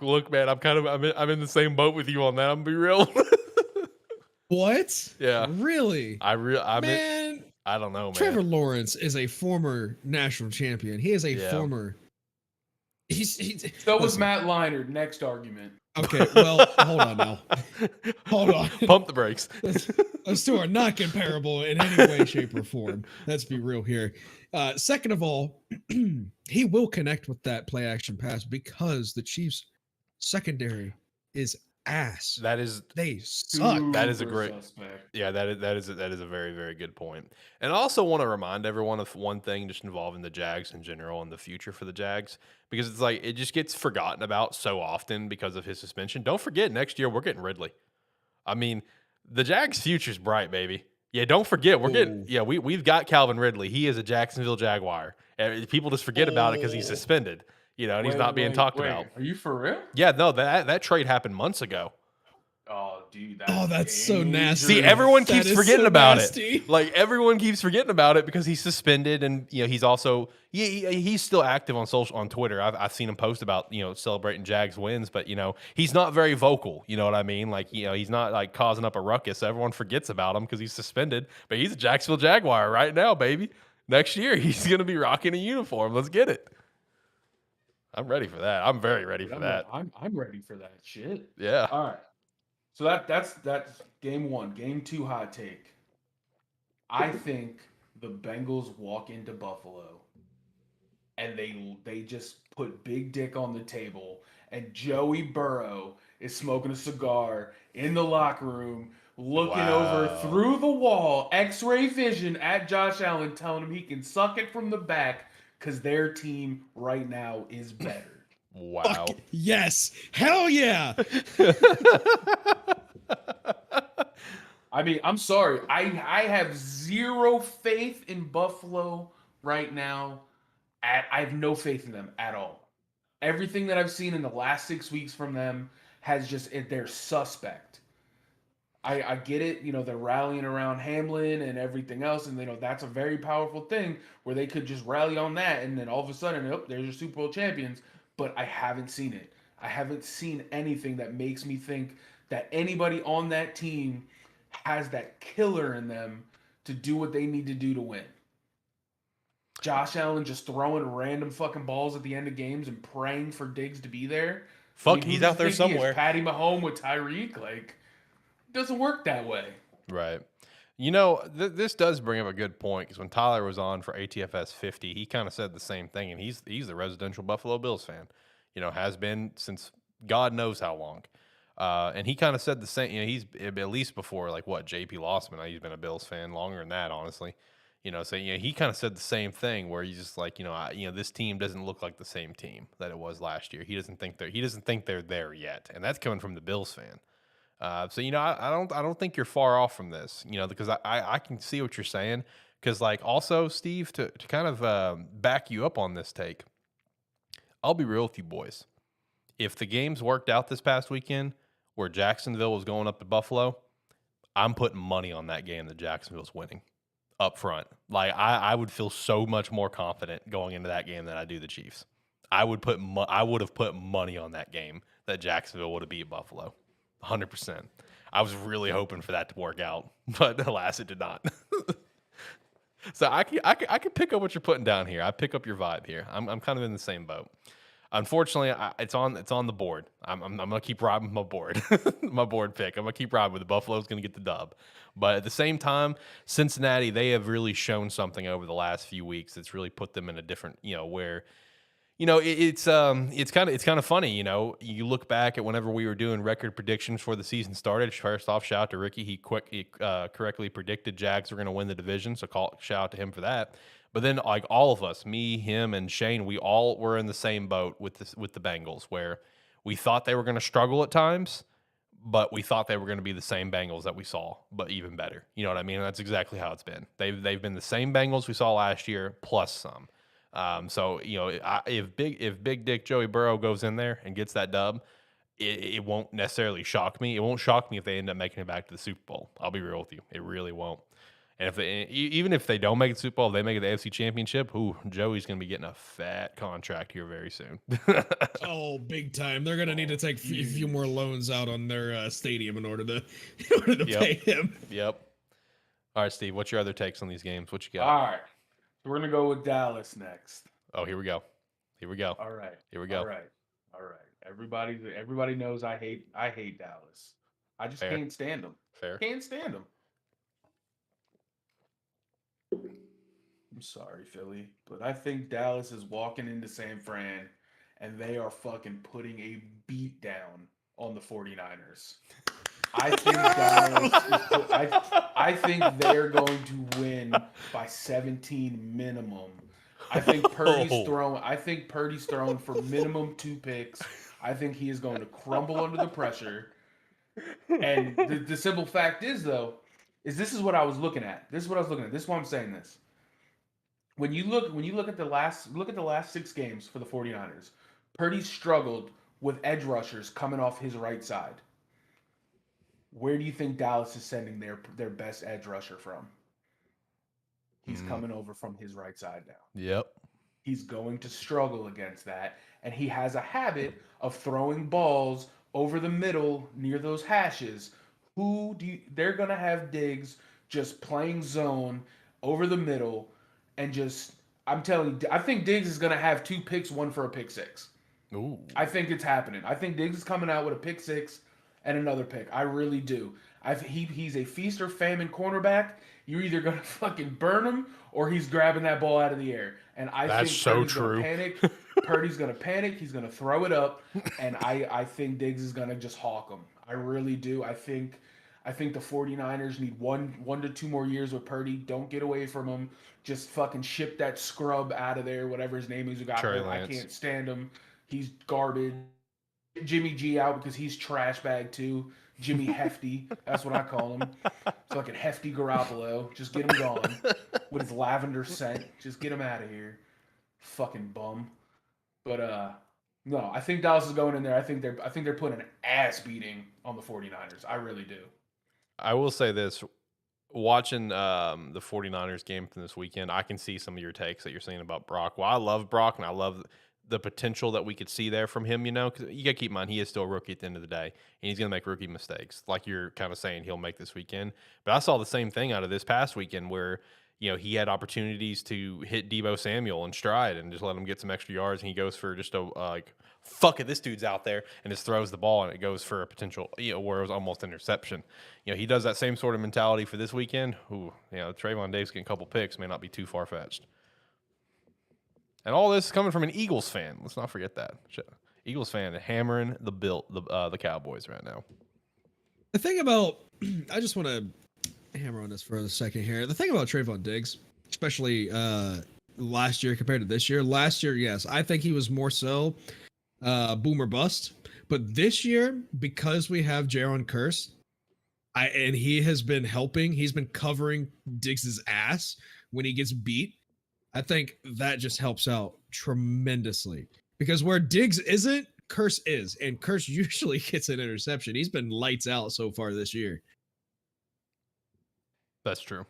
look, man, I'm in the same boat with you on that. I'm gonna be real.
What?
Yeah.
Really?
Man, I don't know, man.
Trevor Lawrence is a former national champion. He is a former.
So was Matt Leinart. Next argument.
Okay, well, hold on now. Hold on.
Pump the brakes.
Those two are not comparable in any way, shape, or form. Let's be real here. Second of all, he will connect with that play action pass because the Chiefs' secondary is ass. They suck.
That is a great suspect. Yeah, that is a very, very good point. And I also want to remind everyone of one thing just involving the Jags in general and the future for the Jags, because it's like it just gets forgotten about so often because of his suspension. Don't forget, next year we're getting Ridley. I mean, the Jags' future's bright, baby. Yeah, don't forget we've got Calvin Ridley. He is a Jacksonville Jaguar. And people just forget about it because he's suspended. And he's not being talked about.
Are you for real?
Yeah, no, that trade happened months ago.
Oh, dude,
that's so nasty.
See, everyone keeps forgetting about
nasty.
it. Like everyone keeps forgetting about it because he's suspended, and he's also he's still active on Twitter. I've seen him post about celebrating Jags wins, but he's not very vocal. You know what I mean? Like he's not like causing up a ruckus. Everyone forgets about him because he's suspended, but he's a Jacksonville Jaguar right now, baby. Next year he's gonna be rocking a uniform. Let's get it. I'm ready for that. I'm very ready for that.
I'm ready for that shit.
Yeah.
All right. So that's game one. Game two, hot take. I think the Bengals walk into Buffalo and they just put big dick on the table, and Joey Burrow is smoking a cigar in the locker room, looking over through the wall, X-ray vision at Josh Allen, telling him he can suck it from the back because their team right now is better.
Wow.
Fuck yes. Hell yeah.
I mean, I'm sorry. I have zero faith in Buffalo right now. I have no faith in them at all. Everything that I've seen in the last 6 weeks from them has just, they're suspect. I get it. They're rallying around Hamlin and everything else. And, that's a very powerful thing where they could just rally on that. And then all of a sudden, there's your Super Bowl champions. But I haven't seen it. I haven't seen anything that makes me think that anybody on that team has that killer in them to do what they need to do to win. Josh Allen just throwing random fucking balls at the end of games and praying for Diggs to be there.
He's out there somewhere.
Patty Mahomes with Tyreek, it doesn't work that way.
Right. This does bring up a good point, because when Tyler was on for ATFS 50, he kind of said the same thing, and he's a residential Buffalo Bills fan, has been since God knows how long. And he kind of said the same, he's at least before JP Lossman. He's been a Bills fan longer than that, honestly. So he kind of said the same thing, where he's just like, this team doesn't look like the same team that it was last year. He doesn't think they're there yet, and that's coming from the Bills fan. So I don't think you're far off from this, because I can see what you're saying. Because also, Steve, to kind of back you up on this take, I'll be real with you boys. If the games worked out this past weekend where Jacksonville was going up to Buffalo, I'm putting money on that game that Jacksonville's winning up front. I would feel so much more confident going into that game than I do the Chiefs. I would have put money on that game that Jacksonville would have beat Buffalo. 100%. I was really hoping for that to work out, but alas, it did not. So I can pick up what you're putting down here. I pick up your vibe here. I'm kind of in the same boat. Unfortunately, it's on the board. I'm gonna keep riding my board, my board pick. I'm gonna keep riding with the Buffalo's gonna get the dub. But at the same time, Cincinnati, they have really shown something over the last few weeks that's really put them in a different, where it's kind of funny. You look back at whenever we were doing record predictions before the season started. First off, shout out to Ricky. He correctly predicted Jags were going to win the division, so shout out to him for that. But then, like all of us, me, him, and Shane, we all were in the same boat with the Bengals, where we thought they were going to struggle at times, but we thought they were going to be the same Bengals that we saw, but even better. You know what I mean? And that's exactly how it's been. They've been the same Bengals we saw last year plus some. So if Big Dick Joey Burrow goes in there and gets that dub, it won't necessarily shock me. It won't shock me if they end up making it back to the Super Bowl. I'll be real with you, it really won't. And even if they don't make it to the Super Bowl, if they make it the AFC Championship, Joey's going to be getting a fat contract here very soon.
Oh, big time! They're going to need to take a few more loans out on their stadium in order to pay him.
Yep. All right, Steve. What's your other takes on these games? What you got?
All right. We're going to go with Dallas next.
Oh, here we go.
All right.
Here we go.
All right. Everybody knows I hate Dallas. I just can't stand them.
Fair.
Can't stand them. I'm sorry, Philly, but I think Dallas is walking into San Fran and they are fucking putting a beat down on the 49ers. I think I think they're going to win by 17 minimum. I think Purdy's throwing for minimum 2 picks. I think he is going to crumble under the pressure. And the simple fact is, though, this is what I was looking at. This is why I'm saying this. When you look at the last 6 games for the 49ers, Purdy struggled with edge rushers coming off his right side. Where do you think Dallas is sending their best edge rusher from? He's coming over from his right side now.
Yep.
He's going to struggle against that, and he has a habit of throwing balls over the middle near those hashes. They're going to have Diggs just playing zone over the middle, and just, I'm telling you, I think Diggs is going to have 2 picks, 1 for a pick 6.
Ooh.
I think it's happening. I think Diggs is coming out with a pick 6 and another pick. I really do. He's a feast or famine cornerback. You're either going to fucking burn him or he's grabbing that ball out of the air. And I think
so true.
Purdy's going to panic. He's going to throw it up. And I think Diggs is going to just hawk him. I really do. I think the 49ers need 1 to 2 more years with Purdy. Don't get away from him. Just fucking ship that scrub out of there, whatever his name is who got hurt. I can't stand him. He's garbage. Jimmy G out because he's trash bag too. Jimmy Hefty, that's what I call him. It's like a Hefty Garoppolo. Just get him gone with his lavender scent. Just get him out of here, fucking bum. But no, I think Dallas is going in there. I think they're putting an ass beating on the 49ers. I really do.
I will say this. Watching the 49ers game from this weekend, I can see some of your takes that you're saying about Brock. Well, I love Brock, and I love the potential that we could see there from him, because you got to keep in mind, he is still a rookie at the end of the day, and he's going to make rookie mistakes, like you're kind of saying he'll make this weekend. But I saw the same thing out of this past weekend where, he had opportunities to hit Deebo Samuel in stride and just let him get some extra yards, and he goes for just fuck it, this dude's out there, and just throws the ball, and it goes for a potential, where it was almost interception. He does that same sort of mentality for this weekend. Trayvon Diggs getting a couple picks may not be too far-fetched. And all this is coming from an Eagles fan. Let's not forget that. Eagles fan hammering the Cowboys right now.
The thing about, I just want to hammer on this for a second here. The thing about Trayvon Diggs, especially last year compared to this year. Last year, yes, I think he was more so boom or bust. But this year, because we have Jaron Kearse, and he has been helping, he's been covering Diggs' ass when he gets beat. I think that just helps out tremendously, because where Diggs isn't, Kearse is, and Kearse usually gets an interception. He's been lights out so far this year.
That's true.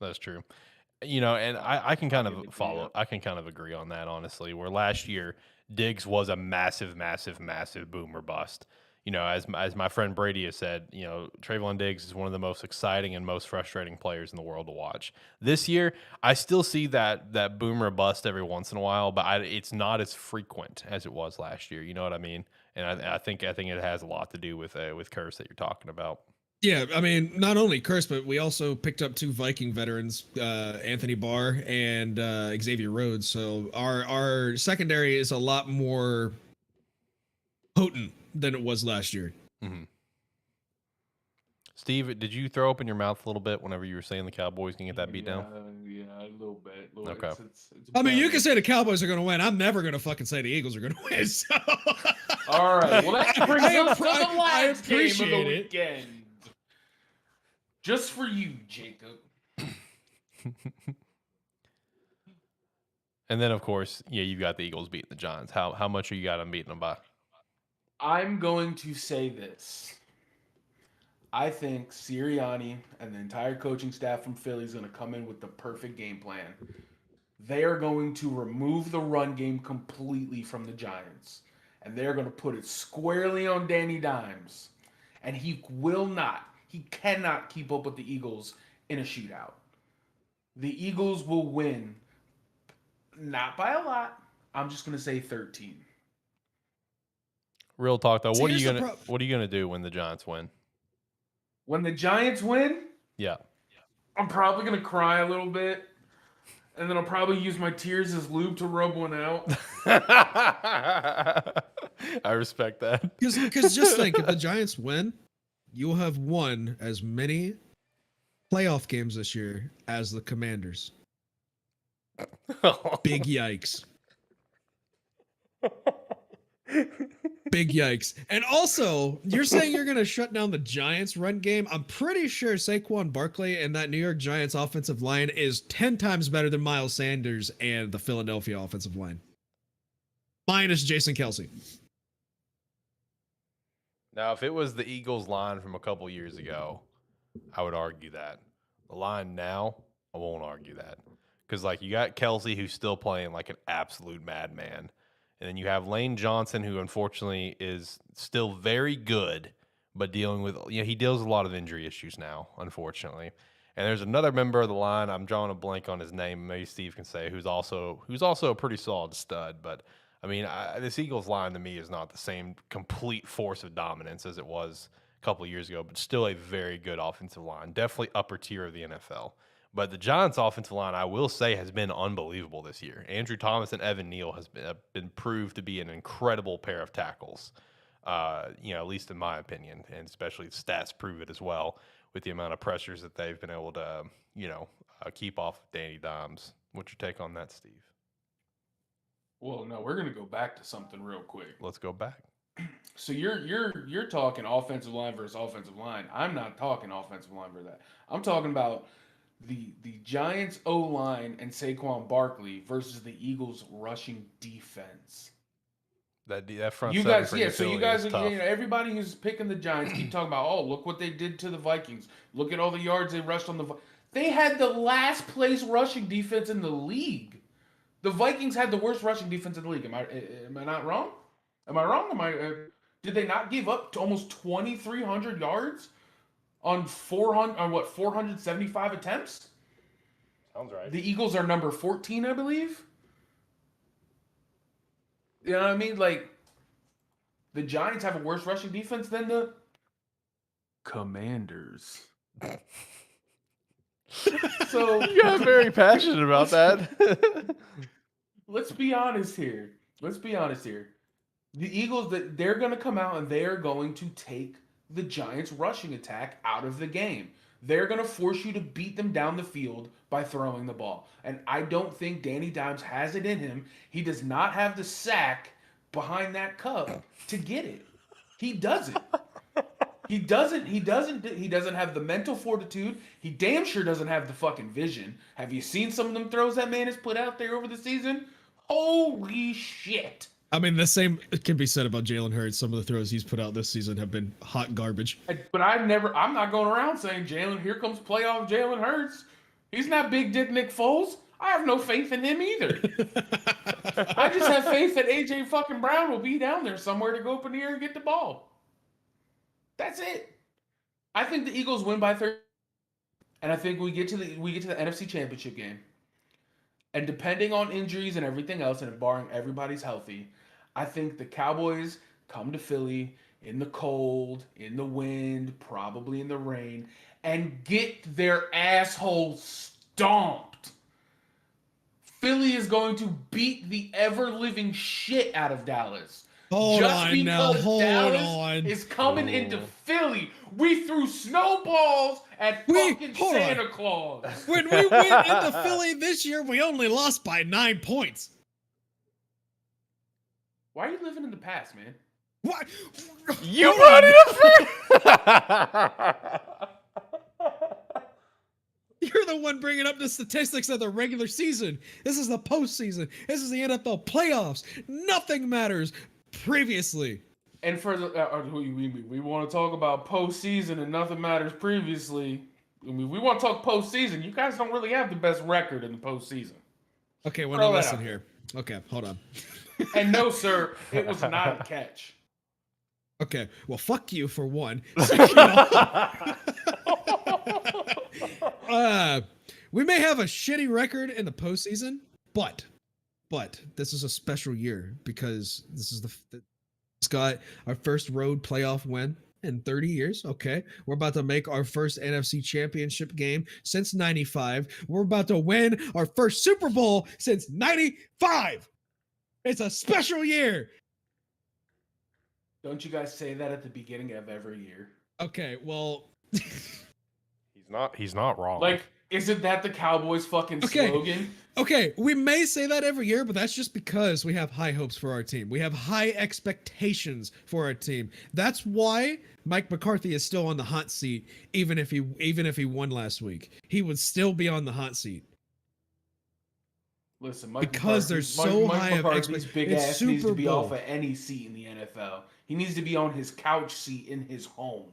And I can kind of follow. I can kind of agree on that, honestly, where last year Diggs was a massive, massive, massive boom or bust. as my friend Brady has said, Trayvon Diggs is one of the most exciting and most frustrating players in the world to watch. This year, I still see that boomer bust every once in a while, but it's not as frequent as it was last year. You know what I mean? And I think it has a lot to do with Curse that you're talking about.
Yeah, I mean, not only Curse, but we also picked up 2 Viking veterans, Anthony Barr and Xavier Rhodes. So our secondary is a lot more potent than it was last year.
Mm-hmm. Steve, did you throw open your mouth a little bit whenever you were saying the Cowboys can get that beat down?
Yeah, a little bit.
Okay.
It's
I mean, you can say the Cowboys are going to win. I'm never going to fucking say the Eagles are going to win. So.
All right. Well, that brings us to the last game of the weekend. Just for you, Jacob.
And then, of course, you've got the Eagles beating the Giants. How much are you got them beating them by?
I'm going to say this. I think Sirianni and the entire coaching staff from Philly is going to come in with the perfect game plan. They are going to remove the run game completely from the Giants. And they're going to put it squarely on Danny Dimes. And he cannot keep up with the Eagles in a shootout. The Eagles will win, not by a lot. I'm just going to say 13.
Real talk though, what are you gonna do when the Giants win?
When the Giants win,
yeah,
I'm probably gonna cry a little bit, and then I'll probably use my tears as lube to rub one out.
I respect that.
Because just think, if the Giants win, you'll have won as many playoff games this year as the Commanders. Big yikes. Big yikes. And also, you're saying you're going to shut down the Giants run game. I'm pretty sure Saquon Barkley and that New York Giants offensive line is 10 times better than Miles Sanders and the Philadelphia offensive line. Minus Jason Kelce.
Now, if it was the Eagles line from a couple years ago, I would argue that. The line now, I won't argue that. Because, you got Kelce who's still playing like an absolute madman. And then you have Lane Johnson, who unfortunately is still very good, but dealing with, he deals with a lot of injury issues now, unfortunately. And there's another member of the line, I'm drawing a blank on his name, maybe Steve can say, who's also a pretty solid stud. But, I mean, this Eagles line to me is not the same complete force of dominance as it was a couple of years ago, but still a very good offensive line, definitely upper tier of the NFL. But the Giants' offensive line, I will say, has been unbelievable this year. Andrew Thomas and Evan Neal has been proved to be an incredible pair of tackles, at least in my opinion, and especially the stats prove it as well with the amount of pressures that they've been able to, keep off Danny Dimes. What's your take on that, Steve?
Well, no, we're going to go back to something real quick.
Let's go back.
So you're talking offensive line versus offensive line. I'm not talking offensive line versus that. I'm talking about the Giants O-line and Saquon Barkley versus the Eagles rushing defense.
That front
you
seven
guys,
for
yeah. So you guys,
tough.
everybody who's picking the Giants keep talking about, oh, look what they did to the Vikings. Look at all the yards they rushed on the. They had the last place rushing defense in the league. The Vikings had the worst rushing defense in the league. Am I not wrong? Am I wrong? Did they not give up to almost 2,300 yards on 475 attempts?
Sounds right.
The Eagles are number 14, I believe. You know what I mean? The Giants have a worse rushing defense than the Commanders. So
you got very passionate about that.
Let's be honest here. The Eagles, they're going to come out and they are going to take the Giants' rushing attack out of the game. They're going to force you to beat them down the field by throwing the ball. And I don't think Danny Dimes has it in him. He does not have the sack behind that cup to get it. He doesn't. He doesn't have the mental fortitude. He damn sure doesn't have the fucking vision. Have you seen some of them throws that man has put out there over the season? Holy shit.
I mean, the same can be said about Jalen Hurts. Some of the throws he's put out this season have been hot garbage.
But I'm not going around saying here comes playoff Jalen Hurts. He's not big dick Nick Foles. I have no faith in him either. I just have faith that AJ fucking Brown will be down there somewhere to go up in the air and get the ball. That's it. I think the Eagles win by 30, and I think we get to the NFC Championship game. And depending on injuries and everything else, and barring everybody's healthy, I think the Cowboys come to Philly in the cold, in the wind, probably in the rain, and get their asshole stomped. Philly is going to beat the ever-living shit out of Dallas.
Hold on now. Hold
Dallas is coming into Philly. We threw snowballs at fucking Santa Claus.
When we went into Philly this year, we only lost by 9 points.
Why are you living in the past, man?
What?
You brought it up.
You're the one bringing up the statistics of the regular season. This is the postseason. This is the NFL playoffs. Nothing matters previously.
And for the we want to talk about postseason and nothing matters previously. I mean, we want to talk postseason. You guys don't really have the best record in the postseason.
Okay, well, now listen here. Okay, hold on.
And no, sir, it was not a catch.
Okay, well, fuck you for one. We may have a shitty record in the postseason, but this is a special year because this is it's got our first road playoff win in 30 years. Okay, we're about to make our first NFC Championship game since '95. We're about to win our first Super Bowl since '95. It's a special year.
Don't you guys say that at the beginning of every year?
Okay, well,
he's not wrong.
Like, isn't that the Cowboys' fucking slogan?
Okay, we may say that every year, but that's just because we have high hopes for our team. We have high expectations for our team. That's why Mike McCarthy is still on the hot seat, even if he won last week. He would still be on the hot seat.
Listen, Mike
because there's so high of
expectations. Big ass needs to be off of any seat in the NFL. He needs to be on his couch seat in his home.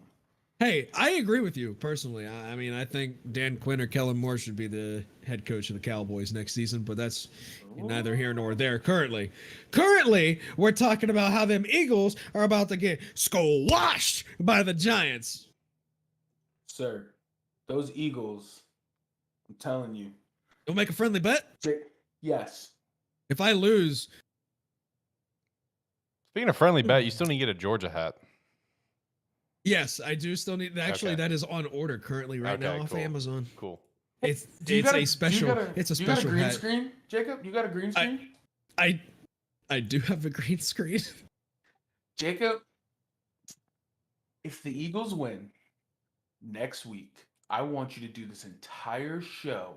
Hey, I agree with you personally. I mean, I think Dan Quinn or Kellen Moore should be the head coach of the Cowboys next season, but that's neither here nor there currently. Currently, we're talking about how them Eagles are about to get squashed by the Giants.
Sir, those Eagles, I'm telling you.
You'll make a friendly bet?
Yes.
If I lose...
Speaking of friendly bet, you still need to get a Georgia hat.
Yes, I do still need. Actually, that is on order currently right now off Amazon.
Cool.
It's a special. It's a special
hat. You got a green
hat.
screen, Jacob? You got a green screen?
I do have a green screen.
Jacob, if the Eagles win next week, I want you to do this entire show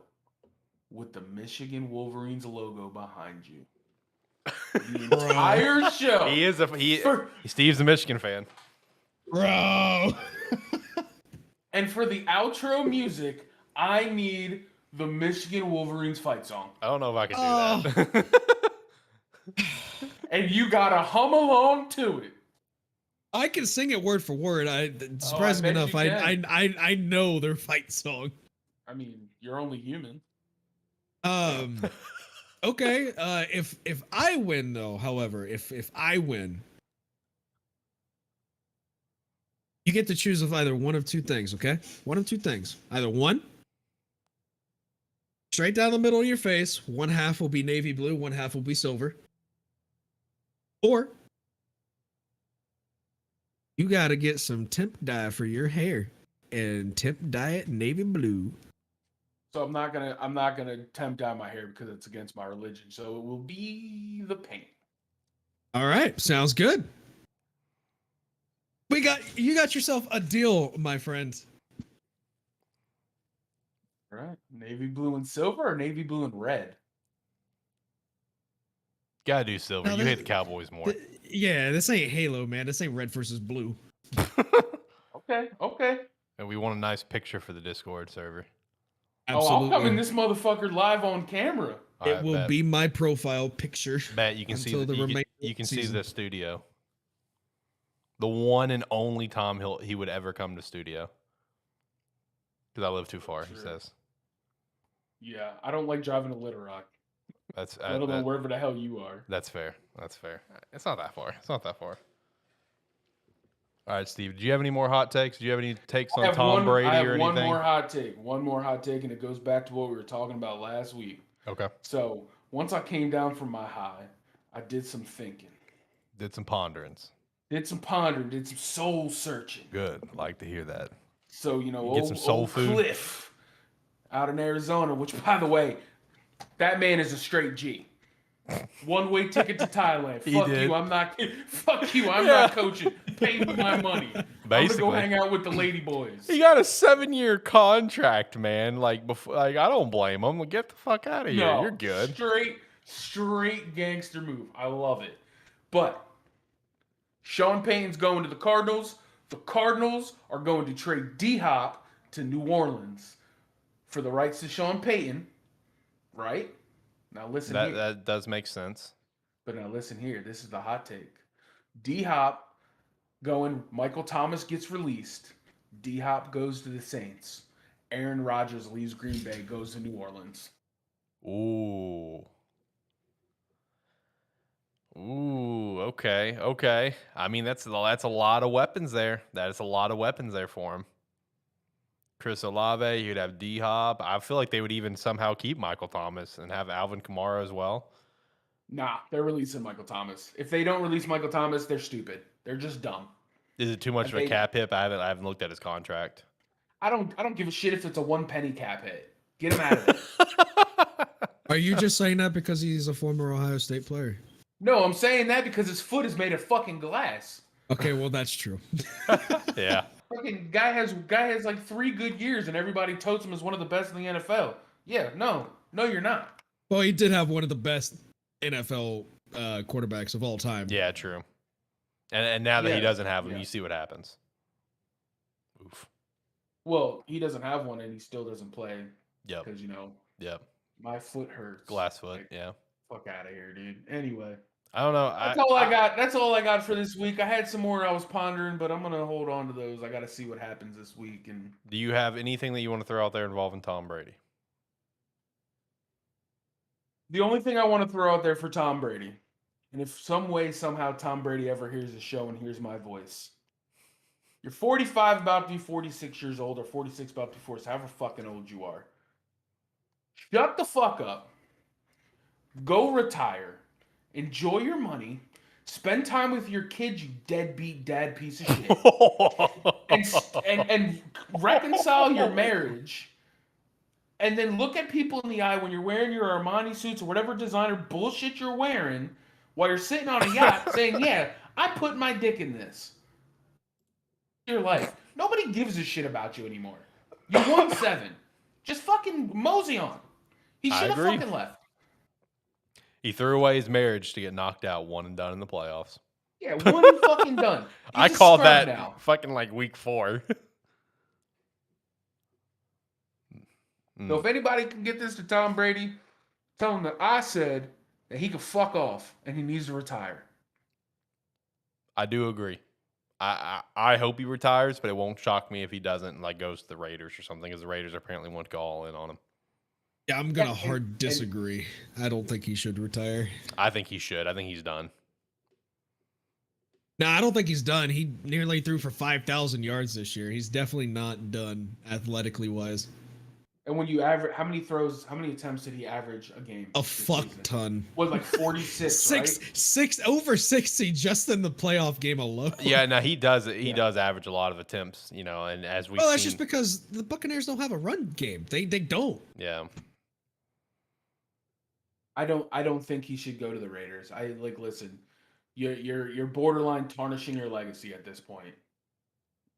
with the Michigan Wolverines logo behind you. The entire show.
Steve's a Michigan fan.
Bro.
And for the outro music, I need the Michigan Wolverines fight song.
I don't know if I can do that.
And you gotta hum along to it.
I can sing it word for word. Surprisingly enough, I know their fight song.
I mean, you're only human.
Okay. If I win though, however, if I win, you get to choose of either one of two things, okay? One of two things. Either one, straight down the middle of your face, one half will be navy blue, one half will be silver. Or you got to get some temp dye for your hair and temp dye it navy blue.
So I'm not gonna temp dye my hair because it's against my religion. So it will be the paint.
All right, sounds good. You got yourself a deal, my friend.
All right, navy blue and silver, or navy blue and red.
Gotta do silver. You hate the Cowboys more.
Yeah, this ain't Halo, man. This ain't red versus blue.
Okay.
And we want a nice picture for the Discord server.
Absolutely.
Oh, I'll come in this motherfucker live on camera.
It will be my profile picture.
Bet you can see the studio. The one and only time he would ever come to studio. Because I live too far, he says.
Yeah, I don't like driving to Little Rock.
Let
alone wherever the hell you are.
That's fair. It's not that far. All right, Steve. Do you have any more hot takes? Do you have any takes on Tom Brady or anything?
One more hot take. One more hot take, and it goes back to what we were talking about last week.
Okay.
So once I came down from my high, I did some thinking.
Did some ponderings.
Did some pondering. Did some soul searching.
Good. I like to hear that.
So, you know,
Get some soul food.
Cliff out in Arizona, which, by the way, that man is a straight G. One-way ticket to Thailand. Fuck you. I'm not. Fuck you. I'm not coaching. Pay me my money.
Basically.
I'm gonna go hang out with the lady boys.
He got a 7-year contract, man. Like before, like I don't blame him. Get the fuck out of here.
No,
You're good.
Straight gangster move. I love it. But Sean Payton's going to the Cardinals. The Cardinals are going to trade D-Hop to New Orleans for the rights to Sean Payton. Right? Now listen here.
That does make sense.
But now listen here. This is the hot take. D-Hop going, Michael Thomas gets released. D-Hop goes to the Saints. Aaron Rodgers leaves Green Bay, goes to New Orleans.
Ooh, okay. I mean, that's a lot of weapons there. That is a lot of weapons there for him. Chris Olave, you'd have D-Hop. I feel like they would even somehow keep Michael Thomas and have Alvin Kamara as well.
Nah, they're releasing Michael Thomas. If they don't release Michael Thomas, they're stupid. They're just dumb.
Is it too much of a cap hit? I haven't looked at his contract.
I don't give a shit if it's a 1 penny cap hit. Get him out of there.
Are you just saying that because he's a former Ohio State player?
No, I'm saying that because his foot is made of fucking glass.
Okay, well that's true.
Yeah.
Fucking guy has like 3 good years and everybody totes him as one of the best in the NFL. Yeah, no, you're not.
Well, he did have one of the best NFL quarterbacks of all time.
Yeah, true. And now that he doesn't have him, you see what happens. Oof.
Well, he doesn't have one and he still doesn't play.
Yep.
Because, you know, my foot hurts.
Glass foot,
like,
yeah.
Fuck out of here, dude. Anyway.
I don't know.
That's all I got for this week. I had some more I was pondering, but I'm going to hold on to those. I got to see what happens this week. And
do you have anything that you want to throw out there involving Tom Brady?
The only thing I want to throw out there for Tom Brady, and if some way, somehow Tom Brady ever hears the show and hears my voice, you're 45, about to be 46 years old, or 46, about to be 46, however fucking old you are. Shut the fuck up. Go retire. Enjoy your money. Spend time with your kids, you deadbeat dad piece of shit. and reconcile your marriage. And then look at people in the eye when you're wearing your Armani suits or whatever designer bullshit you're wearing while you're sitting on a yacht saying, yeah, I put my dick in this. Your life. Nobody gives a shit about you anymore. You won 7. Just fucking mosey on. He should have fucking left.
He threw away his marriage to get knocked out, one and done in the playoffs.
Yeah, one and fucking done.
I called that now. Fucking like week 4.
So if anybody can get this to Tom Brady, tell him that I said that he can fuck off and he needs to retire.
I do agree. I hope he retires, but it won't shock me if he doesn't and like goes to the Raiders or something, because the Raiders apparently want to go all in on him.
Yeah, I'm gonna hard disagree. I don't think he should retire.
I think he should. I think he's done.
No, I don't think he's done. He nearly threw for 5,000 yards this year. He's definitely not done athletically wise.
And when you average, how many attempts did he average a game?
A fuck ton.
What, like 46, right?
Over 60 just in the playoff game alone.
Yeah, no, he does. He does average a lot of attempts, you know, and as we.
Well, that's just because the Buccaneers don't have a run game. They don't.
Yeah.
I don't think he should go to the Raiders. Listen, you're borderline tarnishing your legacy at this point.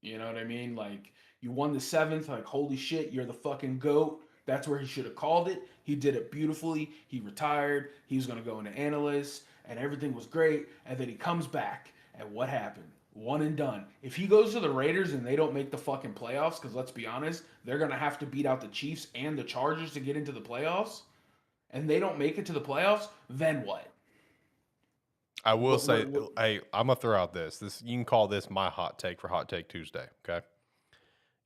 You know what I mean? Like, you won the 7th, like, holy shit, you're the fucking GOAT. That's where he should have called it. He did it beautifully. He retired. He was going to go into analyst, and everything was great. And then he comes back, and what happened? One and done. If he goes to the Raiders and they don't make the fucking playoffs, because let's be honest, they're going to have to beat out the Chiefs and the Chargers to get into the playoffs, and they don't make it to the playoffs, then what?
I will say, hey, I'm going to throw out this. You can call this my hot take for Hot Take Tuesday, okay?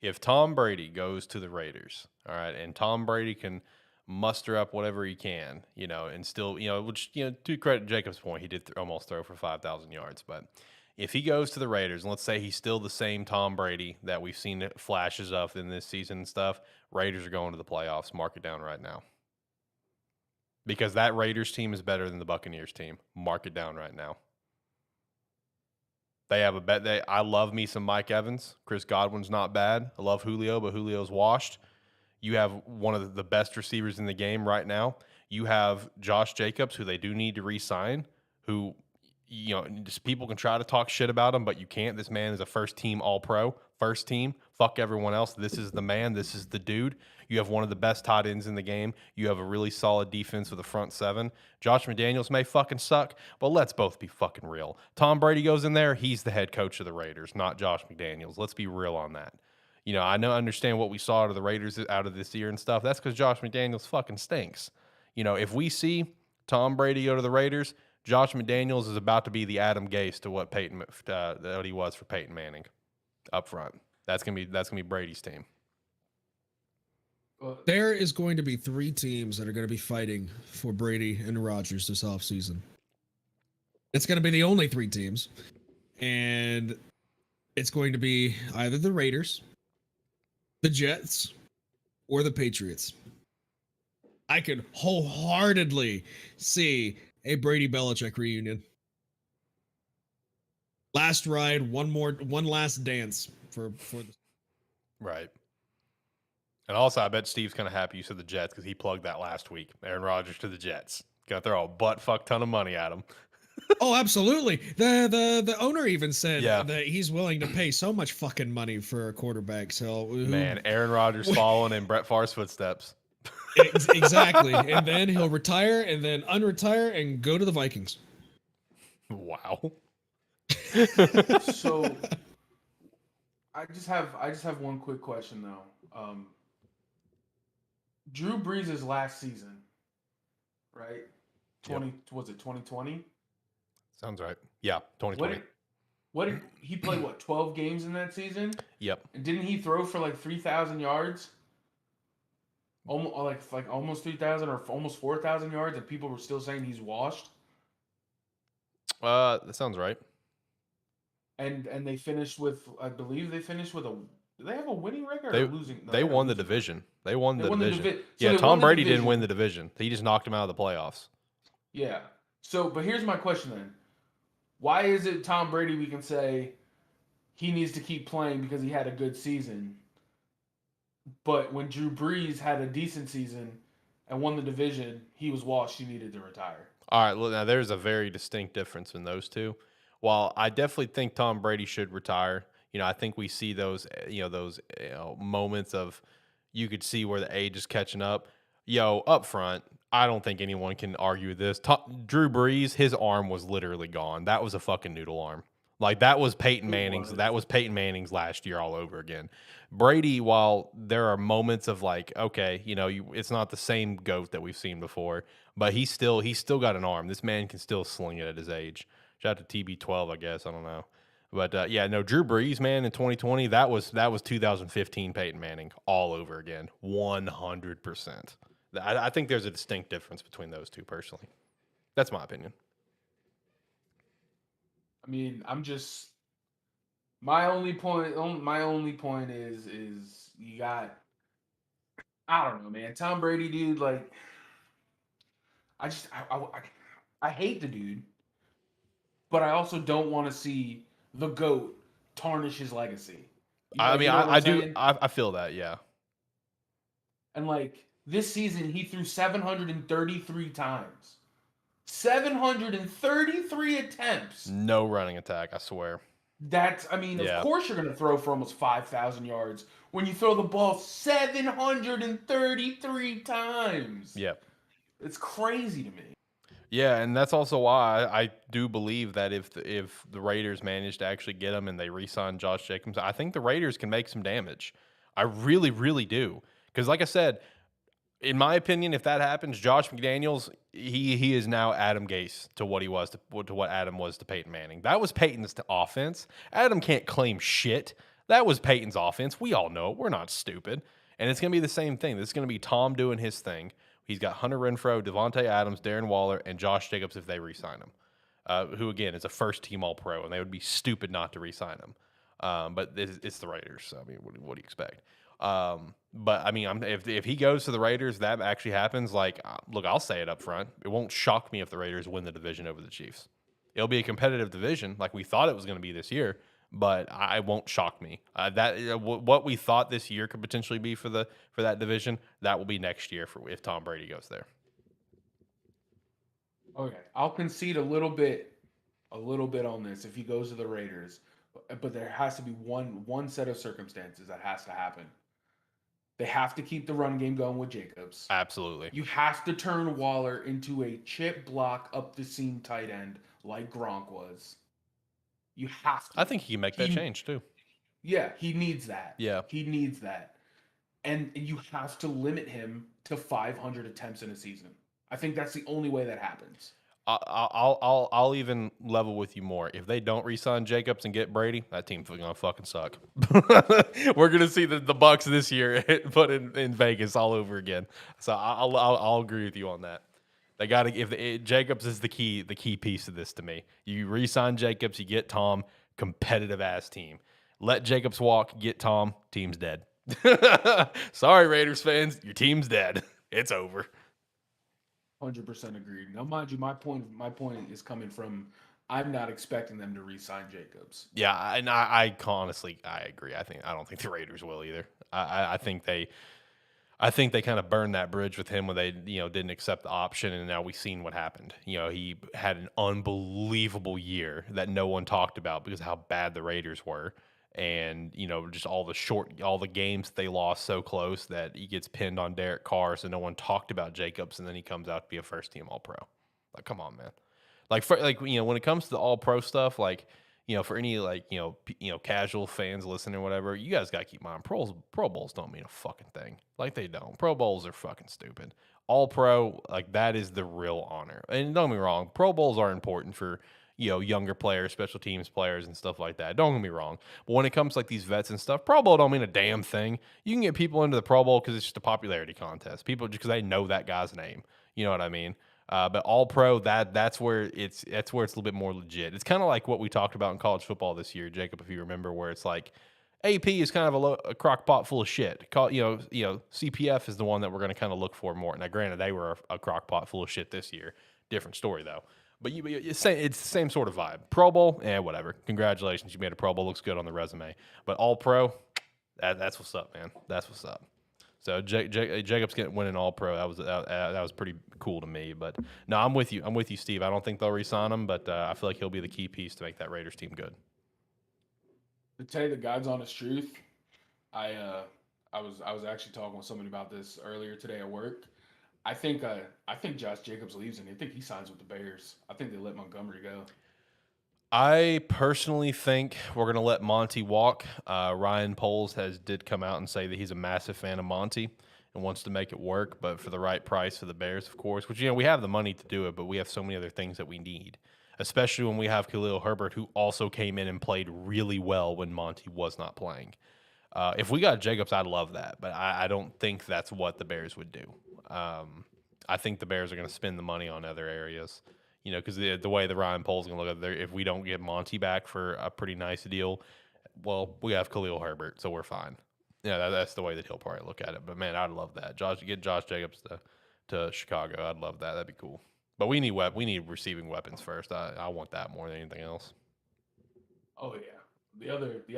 If Tom Brady goes to the Raiders, all right, and Tom Brady can muster up whatever he can, you know, and still, you know, which, you know, to credit Jacob's point, he did almost throw for 5,000 yards. But If he goes to the Raiders, and let's say he's still the same Tom Brady that we've seen flashes of in this season and stuff, Raiders are going to the playoffs. Mark it down right now. Because that Raiders team is better than the Buccaneers team. Mark it down right now. They have a bet. I love me some Mike Evans. Chris Godwin's not bad. I love Julio, but Julio's washed. You have one of the best receivers in the game right now. You have Josh Jacobs, who they do need to re-sign, who, you know, just people can try to talk shit about him, but you can't. This man is a first-team All-Pro. First team. Fuck everyone else. This is the man. This is the dude. You have one of the best tight ends in the game. You have a really solid defense with a front seven. Josh McDaniels may fucking suck, but let's both be fucking real. Tom Brady goes in there. He's the head coach of the Raiders, not Josh McDaniels. Let's be real on that. You know, I understand what we saw out of the Raiders out of this year and stuff. That's because Josh McDaniels fucking stinks. You know, if we see Tom Brady go to the Raiders, Josh McDaniels is about to be the Adam Gase to what he was for Peyton Manning up front. That's gonna be Brady's team.
There is going to be 3 teams that are going to be fighting for Brady and Rodgers this offseason. It's going to be the only 3 teams, and it's going to be either the Raiders, the Jets, or the Patriots. I could wholeheartedly see a Brady Belichick reunion. Last ride, one last dance for the
right. And also, I bet Steve's kind of happy you said the Jets because he plugged that last week. Aaron Rodgers to the Jets. Gonna throw a butt fuck ton of money at him.
Oh, absolutely. The owner even said that he's willing to pay so much fucking money for a quarterback. So
man, Aaron Rodgers following in Brett Favre's footsteps.
Exactly. And then he'll retire and then unretire and go to the Vikings.
Wow.
So I just have one quick question though. Drew Brees' last season, right? Was it 2020?
Sounds right. Yeah, 2020.
What did he play? 12 games in that season?
Yep.
And didn't he throw for like 3,000 yards? Almost like almost 3,000 or almost 4,000 yards, and people were still saying he's washed.
That sounds right.
And they finished with, I believe they finished with do they have a winning record or losing? No,
they won the division. They won the division.
So
Tom Brady didn't win the division. He just knocked him out of the playoffs.
Yeah. So, but here's my question then. Why is it Tom Brady we can say he needs to keep playing because he had a good season, but when Drew Brees had a decent season and won the division, he was washed, he needed to retire? All
right, look, now there's a very distinct difference in those two. While I definitely think Tom Brady should retire, you know, I think we see those moments of you could see where the age is catching up. Up front, I don't think anyone can argue with this. Drew Brees, his arm was literally gone. That was a fucking noodle arm. Like that was Peyton Manning's. That was Peyton Manning's last year all over again. Brady, while there are moments of like, okay, it's not the same GOAT that we've seen before, but he's still got an arm. This man can still sling it at his age. Shout out to TB12, I guess. I don't know. But Drew Brees, man, in 2020, that was 2015 Peyton Manning all over again, 100%. I think there's a distinct difference between those two, personally. That's my opinion.
I mean, my only point is you got, I don't know, man. Tom Brady, dude, like, I hate the dude, but I also don't want to see the GOAT tarnish his legacy.
I feel that, yeah.
And like this season, he threw 733 times. 733 attempts.
No running attack, I swear.
Of course you're going to throw for almost 5,000 yards when you throw the ball 733 times.
Yep.
It's crazy to me.
Yeah, and that's also why I do believe that if the Raiders manage to actually get him and they re-sign Josh Jacobs, I think the Raiders can make some damage. I really, really do. Because like I said, in my opinion, if that happens, Josh McDaniels, he is now Adam Gase to what he was to what Adam was to Peyton Manning. That was Peyton's offense. Adam can't claim shit. That was Peyton's offense. We all know it. We're not stupid. And it's going to be the same thing. This is going to be Tom doing his thing. He's got Hunter Renfrow, Devontae Adams, Darren Waller, and Josh Jacobs if they re-sign him. who again is a first-team All-Pro, and they would be stupid not to re-sign him. But it's the Raiders, so I mean, what do you expect? But I mean, if he goes to the Raiders, that actually happens. Like, look, I'll say it up front. It won't shock me if the Raiders win the division over the Chiefs. It'll be a competitive division, like we thought it was going to be this year. But I won't shock me. What we thought this year could potentially be for that division, that will be next year if Tom Brady goes there.
Okay, I'll concede a little bit on this if he goes to the Raiders, but there has to be one set of circumstances that has to happen. They have to keep the run game going with Jacobs.
Absolutely.
You have to turn Waller into a chip block up the seam tight end like Gronk was. You have to.
I think he can make that change too.
Yeah, he needs that.
Yeah.
He needs that. And you have to limit him to 500 attempts in a season. I think that's the only way that happens.
I'll even level with you more. If they don't re-sign Jacobs and get Brady, that team's gonna fucking suck. We're gonna see the Bucs this year, but in Vegas all over again. So I'll agree with you on that. They got to Jacobs is the key piece of this to me. You re-sign Jacobs, you get Tom, competitive ass team. Let Jacobs walk, get Tom, team's dead. Sorry, Raiders fans, your team's dead. It's over.
100% agreed. Now, mind you, my point is coming from I'm not expecting them to re-sign Jacobs.
Yeah, and I honestly agree. I don't think the Raiders will either. I think they kind of burned that bridge with him when they didn't accept the option, and now we've seen what happened. He had an unbelievable year that no one talked about because of how bad the Raiders were. And, just all the games they lost so close that he gets pinned on Derek Carr, so no one talked about Jacobs, and then he comes out to be a first-team All-Pro. Like, come on, man. When it comes to the All-Pro stuff, for any, casual fans listening or whatever, you guys got to keep in mind, Pro Bowls don't mean a fucking thing. Like, they don't. Pro Bowls are fucking stupid. All-Pro, that is the real honor. And don't get me wrong, Pro Bowls are important for younger players, special teams players, and stuff like that. Don't get me wrong. But when it comes to these vets and stuff, Pro Bowl don't mean a damn thing. You can get people into the Pro Bowl because it's just a popularity contest. People just because they know that guy's name. You know what I mean? But All Pro, that's where it's a little bit more legit. It's kind of like what we talked about in college football this year, Jacob, if you remember, where it's like AP is kind of a crock pot full of shit. CPF is the one that we're going to kind of look for more. Now, granted, they were a crock pot full of shit this year. Different story though. But it's the same sort of vibe. Pro Bowl, whatever. Congratulations, you made a Pro Bowl. Looks good on the resume. But All Pro, that's what's up, man. That's what's up. So Jacobs winning All Pro, that was pretty cool to me. But no, I'm with you. I'm with you, Steve. I don't think they'll re-sign him, but I feel like he'll be the key piece to make that Raiders team good.
To tell you the God's honest truth, I was actually talking with somebody about this earlier today at work. I think Josh Jacobs leaves and I think he signs with the Bears. I think they let Montgomery go.
I personally think we're going to let Monty walk. Ryan Poles did come out and say that he's a massive fan of Monty and wants to make it work, but for the right price for the Bears, of course, which, we have the money to do it, but we have so many other things that we need, especially when we have Khalil Herbert, who also came in and played really well when Monty was not playing. If we got Jacobs, I'd love that, but I don't think that's what the Bears would do. I think the Bears are going to spend the money on other areas, because the way the Ryan Poles going to look at it, if we don't get Monty back for a pretty nice deal, well, we have Khalil Herbert, so we're fine. Yeah, that's the way that he'll probably look at it. But man, I'd love that. Get Josh Jacobs to Chicago. I'd love that. That'd be cool. But we need receiving weapons first. I want that more than anything else.
Oh yeah. The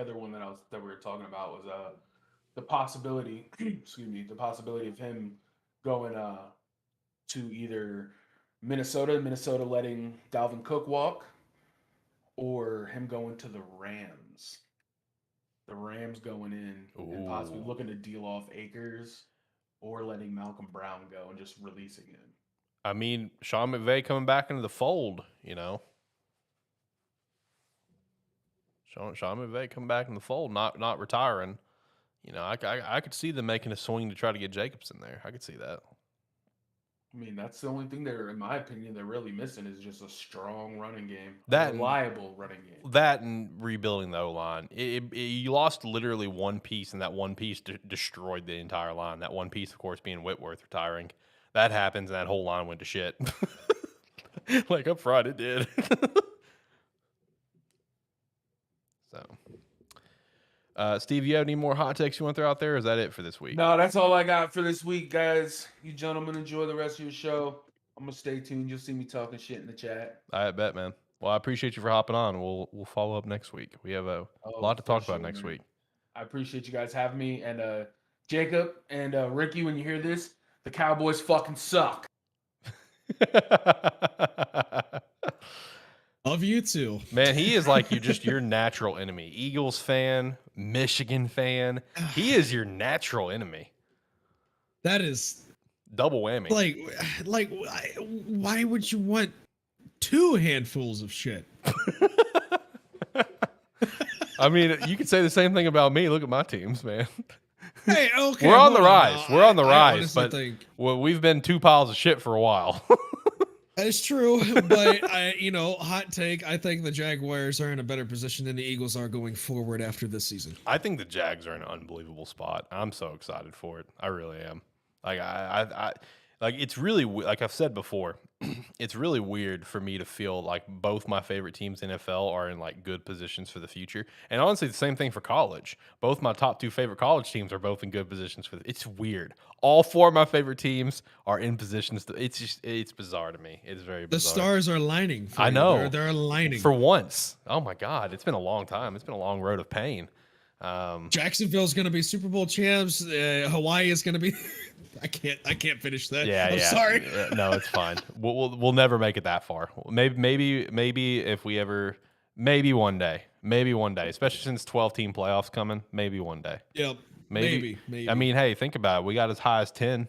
other one that we were talking about was the possibility. The possibility of him going to either Minnesota letting Dalvin Cook walk, or him going to the Rams. The Rams going in and possibly looking to deal off Akers, or letting Malcolm Brown go and just releasing him.
I mean, Sean McVay coming back into the fold, Sean McVay coming back in the fold, not retiring. I could see them making a swing to try to get Jacobs in there. I could see that.
I mean, that's the only thing in my opinion, they're really missing is just a strong running game,
a
reliable running game.
That and rebuilding the O-line. You lost literally one piece, and that one piece destroyed the entire line. That one piece, of course, being Whitworth retiring. That happens, and that whole line went to shit. Like up front, it did. So, Steve, you have any more hot takes you want to throw out there? Or is that it for this week?
No, that's all I got for this week, guys. You gentlemen enjoy the rest of your show. I'm gonna stay tuned. You'll see me talking shit in the chat.
I bet, man. Well, I appreciate you for hopping on. We'll follow up next week. We have a lot to talk about next week.
I appreciate you guys having me. And Jacob and Ricky, when you hear this, the Cowboys fucking suck.
Of you too.
Man, he is like your natural enemy. Eagles fan, Michigan fan. He is your natural enemy.
That is
double whammy.
Like, why would you want two handfuls of shit?
I mean, you could say the same thing about me. Look at my teams, man.
Hey, okay.
We're on the rise. We're on the rise, but
well,
we've been two piles of shit for a while.
That is true, but hot take. I think the Jaguars are in a better position than the Eagles are going forward after this season.
I think the Jags are in an unbelievable spot. I'm so excited for it. I really am. Like like it's really like I've said before, it's really weird for me to feel like both my favorite teams in NFL are in like good positions for the future. And honestly, the same thing for college. Both my top two favorite college teams are both in good positions for it's weird. All four of my favorite teams are in positions it's bizarre to me. It's very bizarre.
The stars are aligning.
I know.
They're aligning.
For once. Oh my God. It's been a long time. It's been a long road of pain.
Jacksonville's going to be Super Bowl champs. Hawaii is going to be I can't finish that.
Yeah,
I'm sorry.
No, it's fine. We'll never make it that far. Maybe if we ever, maybe one day, especially since 12-team playoffs coming, maybe one day.
Yep. Maybe.
I mean, hey, think about it. We got as high as 10,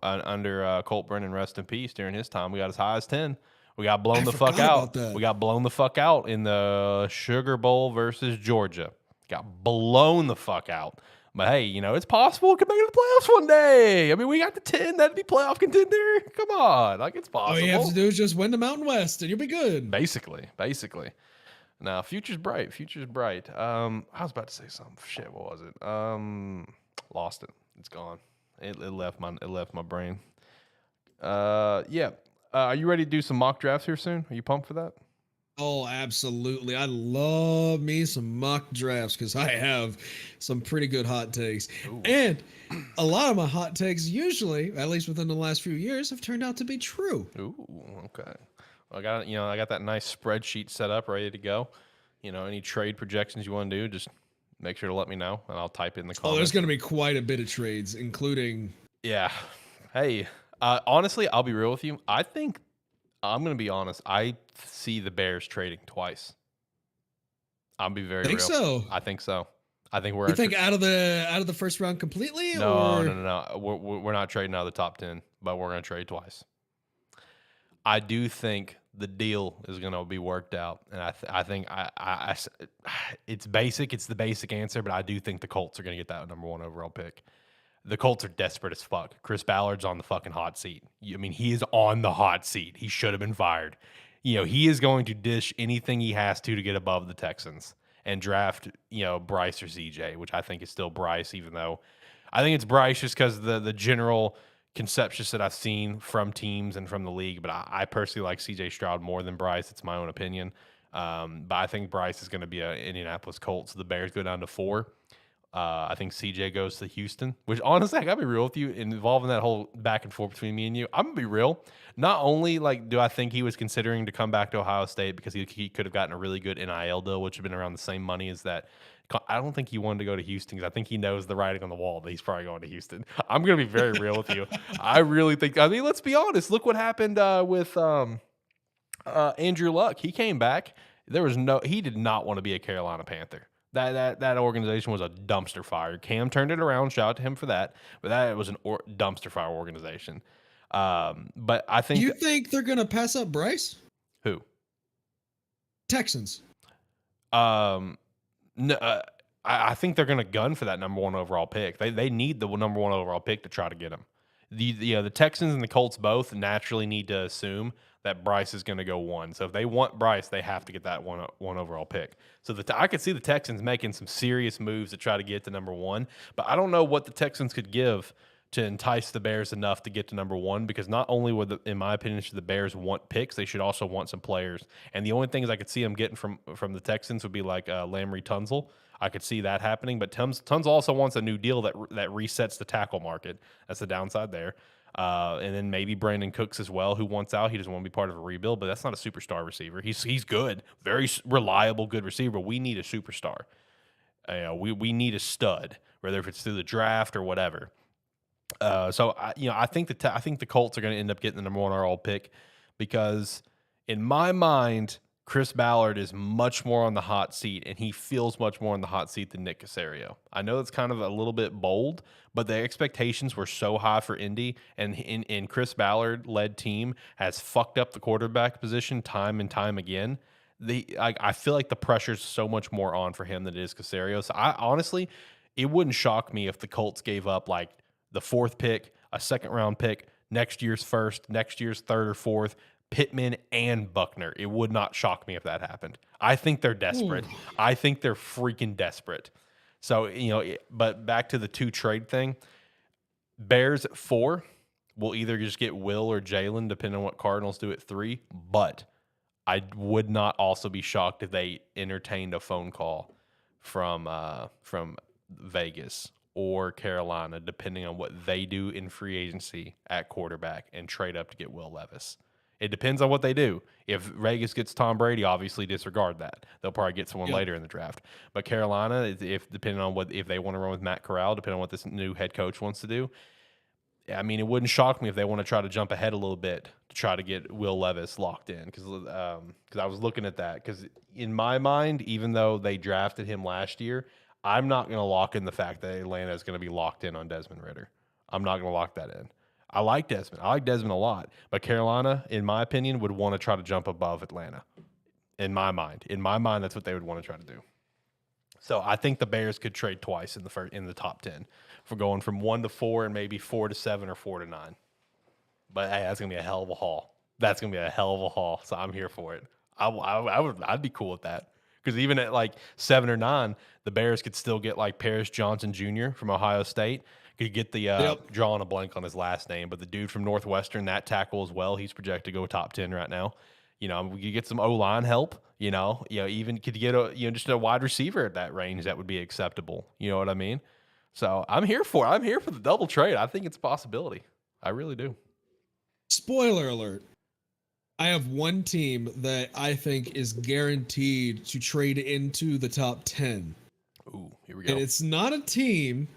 under Colt Brennan, rest in peace, during his time. We got as high as 10. We got blown the fuck out. We got blown the fuck out in the Sugar Bowl versus Georgia. Got blown the fuck out. But hey, it's possible. It could make it to the playoffs one day. I mean, we got the 10. That'd be playoff contender. Come on. Like, it's possible.
All you have to do is just win the Mountain West and you'll be good.
Basically. Now, future's bright. I was about to say something. Shit, what was it? Lost it. It's gone. It left my brain. Yeah. Are you ready to do some mock drafts here soon? Are you pumped for that?
Oh, absolutely. I love me some mock drafts because I have some pretty good hot takes.
Ooh.
And a lot of my hot takes usually, at least within the last few years, have turned out to be true.
Ooh, okay. Well, I got that nice spreadsheet set up, ready to go. Any trade projections you want to do, just make sure to let me know, and I'll type it in the comments.
Oh, there's going to be quite a bit of trades, including...
Yeah. Hey, honestly, I'll be real with you. I'm going to be honest. I see the Bears trading twice. I'll be very real.
So?
I think so. I think
You think out of the first round completely?
No. We're not trading out of the top 10, but we're going to trade twice. I do think the deal is going to be worked out, and I think it's basic. It's the basic answer, but I do think the Colts are going to get that number 1 overall pick. The Colts are desperate as fuck. Chris Ballard's on the fucking hot seat. I mean, he is on the hot seat. He should have been fired. He is going to dish anything he has to get above the Texans and draft, Bryce or CJ, which I think is still Bryce, even though I think it's Bryce just because the general conceptions that I've seen from teams and from the league. But I personally like CJ Stroud more than Bryce. It's my own opinion. But I think Bryce is going to be an Indianapolis Colts. The Bears go down to 4. I think CJ goes to Houston, which honestly, I gotta be real with you, involving that whole back and forth between me and you. I'm gonna be real. Not only do I think he was considering to come back to Ohio State because he could have gotten a really good NIL deal, which would have been around the same money as that. I don't think he wanted to go to Houston because I think he knows the writing on the wall that he's probably going to Houston. I'm gonna be very real with you. I really think. I mean, let's be honest. Look what happened with Andrew Luck. He came back. He did not want to be a Carolina Panther. That organization was a dumpster fire. Cam turned it around. Shout out to him for that. But that was an dumpster fire organization. But I think...
You think they're going to pass up Bryce?
Who?
Texans.
No, I think they're going to gun for that number 1 overall pick. They need the number 1 overall pick to try to get him. The Texans and the Colts both naturally need to assume that Bryce is going to go 1. So if they want Bryce, they have to get that one overall pick. So I could see the Texans making some serious moves to try to get to number 1, but I don't know what the Texans could give to entice the Bears enough to get to number 1, because not only would, in my opinion, should the Bears want picks, they should also want some players. And the only things I could see them getting from the Texans would be like Lamry Tunzel. I could see that happening, but Tunzel also wants a new deal that resets the tackle market. That's the downside there. And then maybe Brandon Cooks as well, who wants out. He doesn't want to be part of a rebuild, but that's not a superstar receiver. He's good, very reliable, good receiver, but we need a superstar. We need a stud, whether if it's through the draft or whatever. So I think the Colts are going to end up getting the number 1 overall pick, because in my mind, Chris Ballard is much more on the hot seat, and he feels much more on the hot seat than Nick Caserio. I know it's kind of a little bit bold, but the expectations were so high for Indy, and Chris Ballard-led team has fucked up the quarterback position time and time again. I feel like the pressure's so much more on for him than it is Caserio. So honestly, it wouldn't shock me if the Colts gave up like the 4th pick, a 2nd-round pick, next year's 1st, next year's 3rd or 4th, Pittman and Buckner. It would not shock me if that happened. I think they're desperate. Ooh. I think they're freaking desperate. So, but back to the 2 trade thing. Bears at 4 will either just get Will or Jalen, depending on what Cardinals do at 3. But I would not also be shocked if they entertained a phone call from Vegas or Carolina, depending on what they do in free agency at quarterback and trade up to get Will Levis. It depends on what they do. If Vegas gets Tom Brady, obviously disregard that. They'll probably get someone later in the draft. But Carolina, if depending on if they want to run with Matt Corral, depending on what this new head coach wants to do, I mean, it wouldn't shock me if they want to try to jump ahead a little bit to try to get Will Levis locked in. Because I was looking at that. Because in my mind, even though they drafted him last year, I'm not going to lock in the fact that Atlanta is going to be locked in on Desmond Ridder. I'm not going to lock that in. I like Desmond. I like Desmond a lot. But Carolina, in my opinion, would want to try to jump above Atlanta. In my mind. In my mind, that's what they would want to try to do. So I think the Bears could trade twice in the top 10 for going from 1 to 4 and maybe 4 to 7 or 4 to 9. But hey, that's going to be a hell of a haul. That's going to be a hell of a haul. So I'm here for it. I'd be cool with that. Because even at like 7 or 9, the Bears could still get like Paris Johnson Jr. from Ohio State. Could get the drawing a blank on his last name, but the dude from Northwestern, that tackle as well. He's projected to go top 10 right now. You get some O-line help. Even could get just a wide receiver at that range that would be acceptable. You know what I mean? So I'm here for it. I'm here for the double trade. I think it's a possibility. I really do.
Spoiler alert. I have one team that I think is guaranteed to trade into the top 10.
Ooh, here we go.
And it's not a team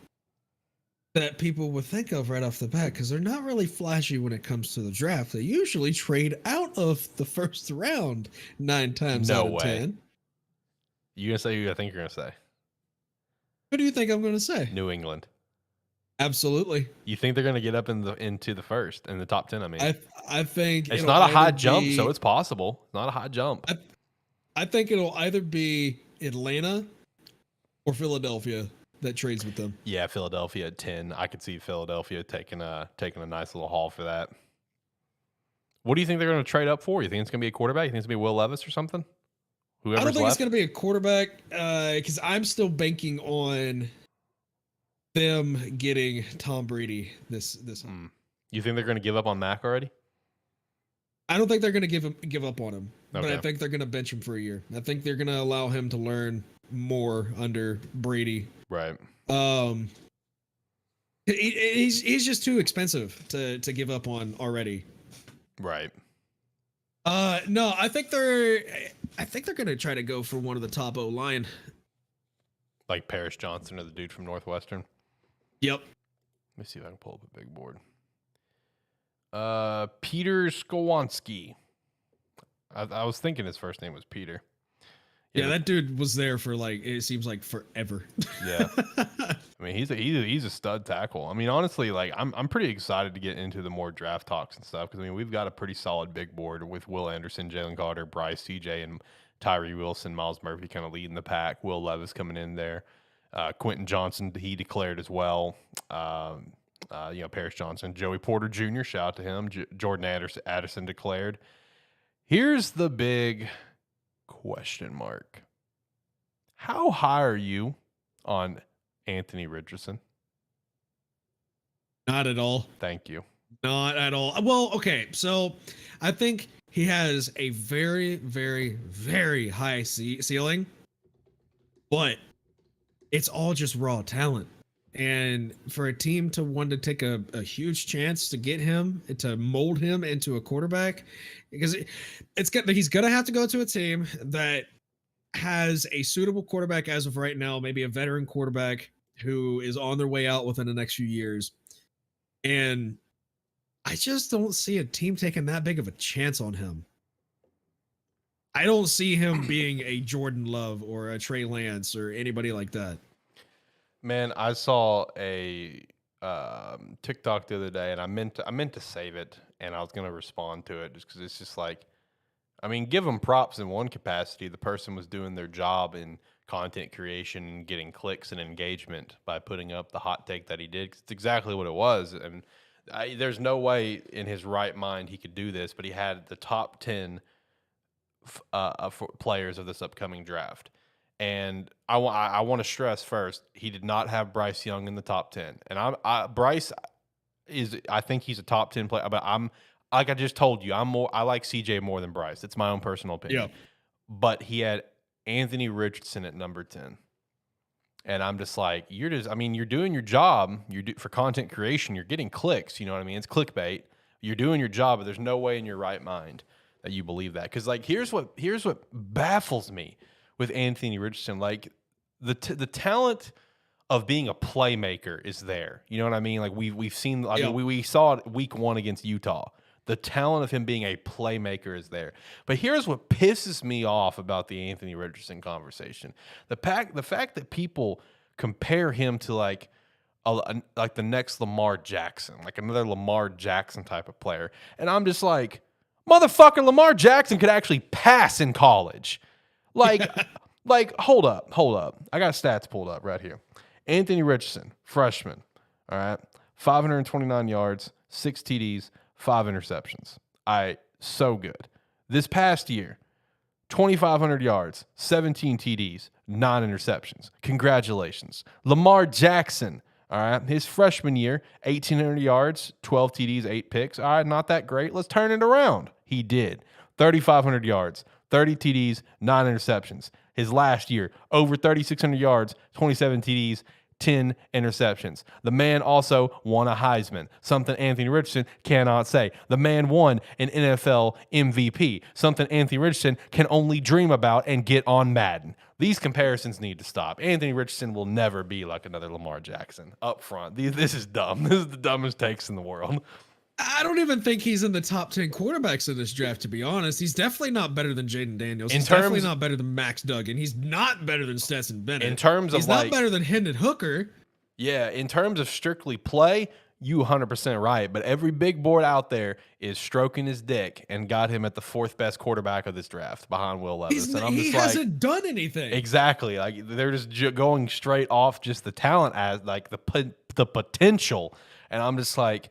that people would think of right off the bat, because they're not really flashy when it comes to the draft. They usually trade out of the first round 9 times out of 10.
You gonna say who I think you're gonna say?
Who do you think I'm gonna say?
New England.
Absolutely.
You think they're gonna get up into the first, in the top 10? I mean,
I think
it's not a high jump, so it's possible. It's not a high jump.
I think it'll either be Atlanta or Philadelphia that trades with them.
Yeah, Philadelphia at 10. I could see Philadelphia taking a nice little haul for that. What do you think they're going to trade up for? You think it's going to be a quarterback? You think it's going to be Will Levis or something?
I don't think it's going to be a quarterback, because I'm still banking on them getting Tom Brady this.
You think they're going to give up on Mac already?
I don't think they're going to give up on him, but I think they're going to bench him for a year. I think they're going to allow him to learn more under Brady.
Right.
He's just too expensive to give up on already.
Right.
No, I think they're going to try to go for one of the top O-line.
Like Paris Johnson or the dude from Northwestern.
Yep.
Let me see if I can pull up a big board. Peter Skowronski. I was thinking his first name was Peter.
Yeah, that dude was there for it seems like forever.
Yeah. I mean, he's a stud tackle. I mean, honestly, I'm pretty excited to get into the more draft talks and stuff, because I mean, we've got a pretty solid big board with Will Anderson, Jalen Carter, Bryce, CJ, and Tyree Wilson, Miles Murphy kind of leading the pack. Will Levis coming in there. Quentin Johnson, he declared as well. Paris Johnson, Joey Porter Jr., shout out to him. Jordan Addison declared. Here's the big question mark. How high are you on Anthony Richardson?
Not at all.
Thank you.
Not at all. Well, okay. So I think he has a very, very, very high ceiling, but it's all just raw talent. And for a team to want to take a huge chance to get him, to mold him into a quarterback, because he's going to have to go to a team that has a suitable quarterback as of right now, maybe a veteran quarterback who is on their way out within the next few years. And I just don't see a team taking that big of a chance on him. I don't see him being a Jordan Love or a Trey Lance or anybody like that.
Man, I saw a TikTok the other day, and I meant to save it, and I was going to respond to it just because it's just like, I mean, give them props in one capacity. The person was doing their job in content creation and getting clicks and engagement by putting up the hot take that he did. 'Cause it's exactly what it was. And there's no way in his right mind he could do this, but he had the top 10 players of this upcoming draft. And I want to stress first, he did not have Bryce Young in the top 10. And Bryce I think he's a top 10 player, but like I just told you, I like CJ more than Bryce. It's my own personal opinion.
Yeah.
But he had Anthony Richardson at number 10. And I'm just like, you're doing your job. For content creation, you're getting clicks. You know what I mean? It's clickbait. You're doing your job, but there's no way in your right mind that you believe that. Because like, here's what baffles me with Anthony Richardson. Like the talent of being a playmaker is there. You know what I mean? Like we've seen. I mean, we saw it week 1 against Utah. The talent of him being a playmaker is there. But here's what pisses me off about the Anthony Richardson conversation. The fact that people compare him to like the next Lamar Jackson, like another Lamar Jackson type of player. And I'm just like, motherfucker, Lamar Jackson could actually pass in college. Like, hold up. I got stats pulled up right here. Anthony Richardson, freshman, all right, 529 yards, 6 TDs, 5 interceptions. So good. This past year, 2,500 yards, 17 TDs, 9 interceptions. Congratulations. Lamar Jackson, all right, his freshman year, 1,800 yards, 12 TDs, 8 picks. All right, not that great. Let's turn it around. He did. 3,500 yards, 30 TDs, 9 interceptions. His last year, over 3,600 yards, 27 TDs, 10 interceptions. The man also won a Heisman, something Anthony Richardson cannot say. The man won an NFL MVP, something Anthony Richardson can only dream about and get on Madden. These comparisons need to stop. Anthony Richardson will never be like another Lamar Jackson up front. This is dumb. This is the dumbest takes in the world.
I don't even think he's in the top 10 quarterbacks in this draft, to be honest. He's definitely not better than Jaden Daniels. He's definitely not better than Max Duggan. He's not better than Stetson Bennett. He's not better than Hendon Hooker.
Yeah, in terms of strictly play, you 100% right. But every big board out there is stroking his dick and got him at the 4th best quarterback of this draft behind Will Levis.
He hasn't done anything.
Exactly. Like they're just going straight off just the talent as like the potential. And I'm just like,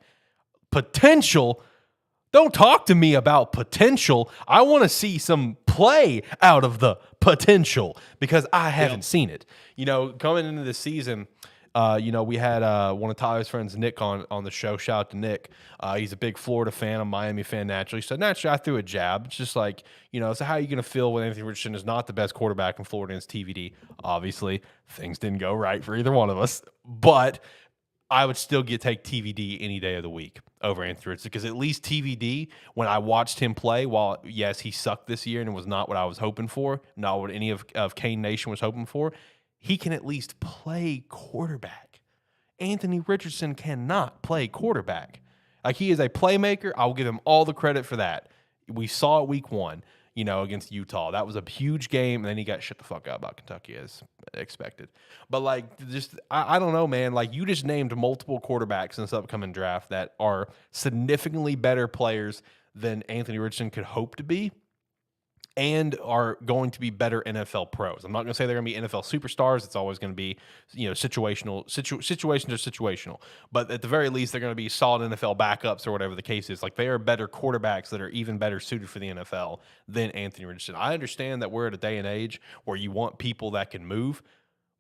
potential? Don't talk to me about potential. I want to see some play out of the potential because I haven't seen it. You know, coming into the season, we had one of Tyler's friends, Nick, on the show. Shout out to Nick. He's a big Florida fan, a Miami fan naturally. So naturally, I threw a jab. It's just like, so how are you going to feel when Anthony Richardson is not the best quarterback in Florida and it's TVD? Obviously, things didn't go right for either one of us. But I would still take TVD any day of the week over Anthony Richardson because at least TVD, when I watched him play, while, yes, he sucked this year and it was not what I was hoping for, not what any of Kane Nation was hoping for, he can at least play quarterback. Anthony Richardson cannot play quarterback. Like, he is a playmaker. I'll give him all the credit for that. We saw it week 1. Against Utah. That was a huge game, and then he got shut the fuck out about Kentucky as expected. But, like, I don't know, man. Like, you just named multiple quarterbacks in this upcoming draft that are significantly better players than Anthony Richardson could hope to be and are going to be better NFL pros. I'm not going to say they're going to be NFL superstars. It's always going to be, situational. Situations are situational. But at the very least, they're going to be solid NFL backups or whatever the case is. Like, they are better quarterbacks that are even better suited for the NFL than Anthony Richardson. I understand that we're at a day and age where you want people that can move,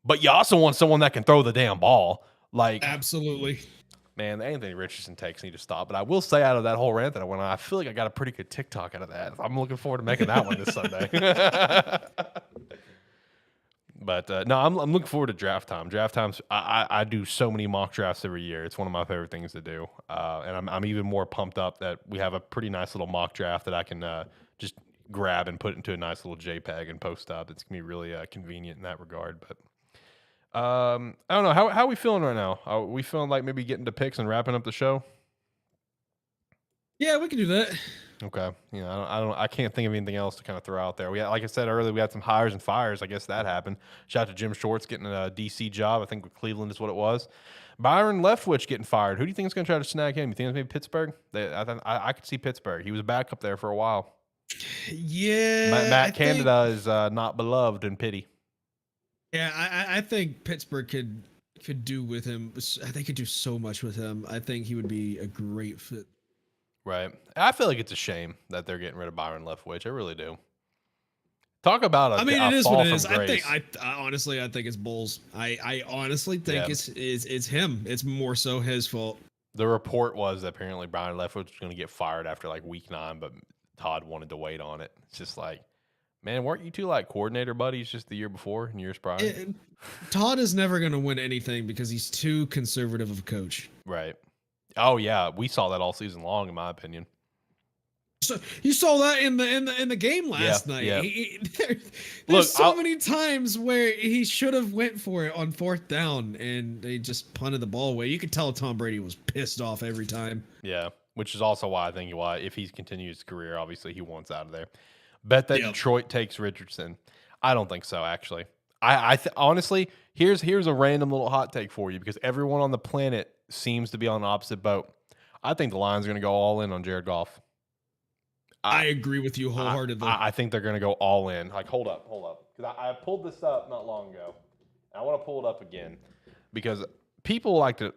but you also want someone that can throw the damn ball. Like,
absolutely.
Man, the Anthony Richardson takes need to stop. But I will say, out of that whole rant that I went on, I feel like I got a pretty good TikTok out of that. I'm looking forward to making that one this Sunday. But no, I'm looking forward to draft time. Draft times, I do so many mock drafts every year. It's one of my favorite things to do. And I'm even more pumped up that we have a pretty nice little mock draft that I can just grab and put into a nice little JPEG and post up. It's gonna be really convenient in that regard. But I don't know. How are we feeling right now? Are we feeling like maybe getting to picks and wrapping up the show?
Yeah, we can do that.
Okay. You know, I can't think of anything else to kind of throw out there. We had, like I said earlier, we had some hires and fires. I guess that happened. Shout out to Jim Shorts getting a DC job. I think with Cleveland is what it was. Byron Leftwich getting fired. Who do you think is going to try to snag him? You think it's maybe Pittsburgh? I could see Pittsburgh. He was a backup there for a while.
Yeah.
Matt Canada is not beloved in pity.
Yeah, I think Pittsburgh could do with him. I think could do so much with him. I think he would be a great fit.
Right. I feel like it's a shame that they're getting rid of Byron Leftwich. I really do. Talk about
it is
fall
what it is.
from grace.
I honestly think it's Bulls. I honestly think it's him. It's more so his fault.
The report was that apparently Byron Leftwich was going to get fired after like week 9, but Todd wanted to wait on it. It's just like, man, weren't you two like coordinator buddies just the year before and years prior?
Todd is never going to win anything because he's too conservative of a coach.
Right. Oh yeah, we saw that all season long, in my opinion.
So you saw that in the game last night.
Yeah.
There's many times where he should have went for it on 4th down, and they just punted the ball away. You could tell Tom Brady was pissed off every time.
Yeah, which is also why I think if he continues his career, obviously he wants out of there. Bet that Detroit takes Richardson. I don't think so, actually. Honestly, here's a random little hot take for you because everyone on the planet seems to be on the opposite boat. I think the Lions are going to go all in on Jared Goff.
I agree with you wholeheartedly.
I think they're going to go all in. Like, hold up. Because I pulled this up not long ago. I want to pull it up again because people like to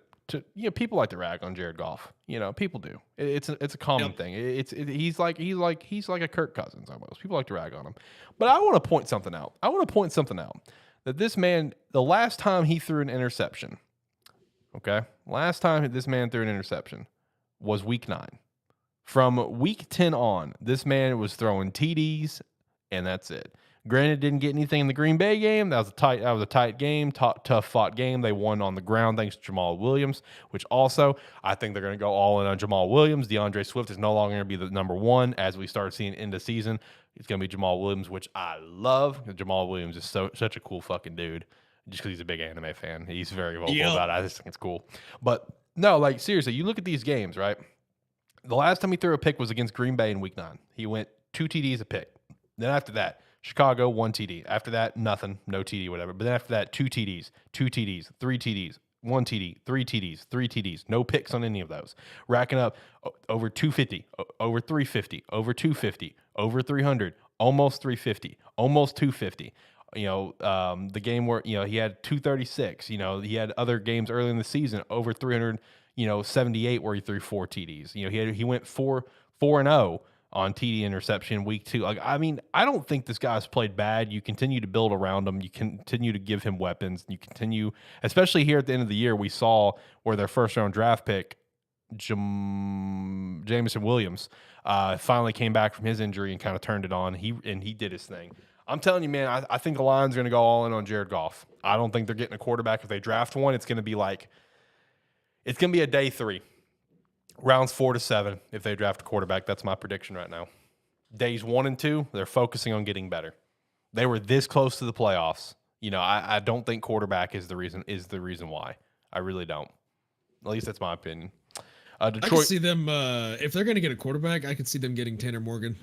people like to rag on Jared Goff. You know, people do. It's a common thing. He's like a Kirk Cousins almost. People like to rag on him. But I want to point something out. That this man, the last time he threw an interception, last time this man threw an interception was week 9. From week 10 on, this man was throwing TDs, and that's it. Granted, didn't get anything in the Green Bay game. That was a tight game, tough fought game. They won on the ground thanks to Jamal Williams, which also I think they're going to go all in on Jamal Williams. DeAndre Swift is no longer going to be the number 1 as we start seeing into season. It's going to be Jamal Williams, which I love. Jamal Williams is such a cool fucking dude. Just because he's a big anime fan, he's very vocal about it. I just think it's cool. But no, like seriously, you look at these games, right? The last time he threw a pick was against Green Bay in week 9. He went 2 TDs a pick. Then after that, Chicago, 1 TD. After that, nothing, no TD, whatever. But then after that, 2 TDs, 2 TDs, 3 TDs, 1 TD, 3 TDs, 3 TDs. No picks on any of those. Racking up over 250, over 350, over 250, over 300, almost 350, almost 250. You know, the game where, you know, he had 236. You know, he had other games early in the season over 300. 78 where he threw 4 TDs. You know, he went 4-0 on TD interception week 2. Like, I mean, I don't think this guy's played bad. You continue to build around him. You continue to give him weapons. You continue, especially here at the end of the year, we saw where their first round draft pick, Jameson Williams, finally came back from his injury and kind of turned it on. He did his thing. I'm telling you, man, I think the Lions are going to go all in on Jared Goff. I don't think they're getting a quarterback. If they draft one, it's going to be a day 3. Rounds 4 to 7 if they draft a quarterback. That's my prediction right now. Days 1 and 2, they're focusing on getting better. They were this close to the playoffs. You know, I don't think quarterback is the reason why. I really don't. At least that's my opinion. Detroit, I
could see them if they're going to get a quarterback. I could see them getting Tanner Morgan,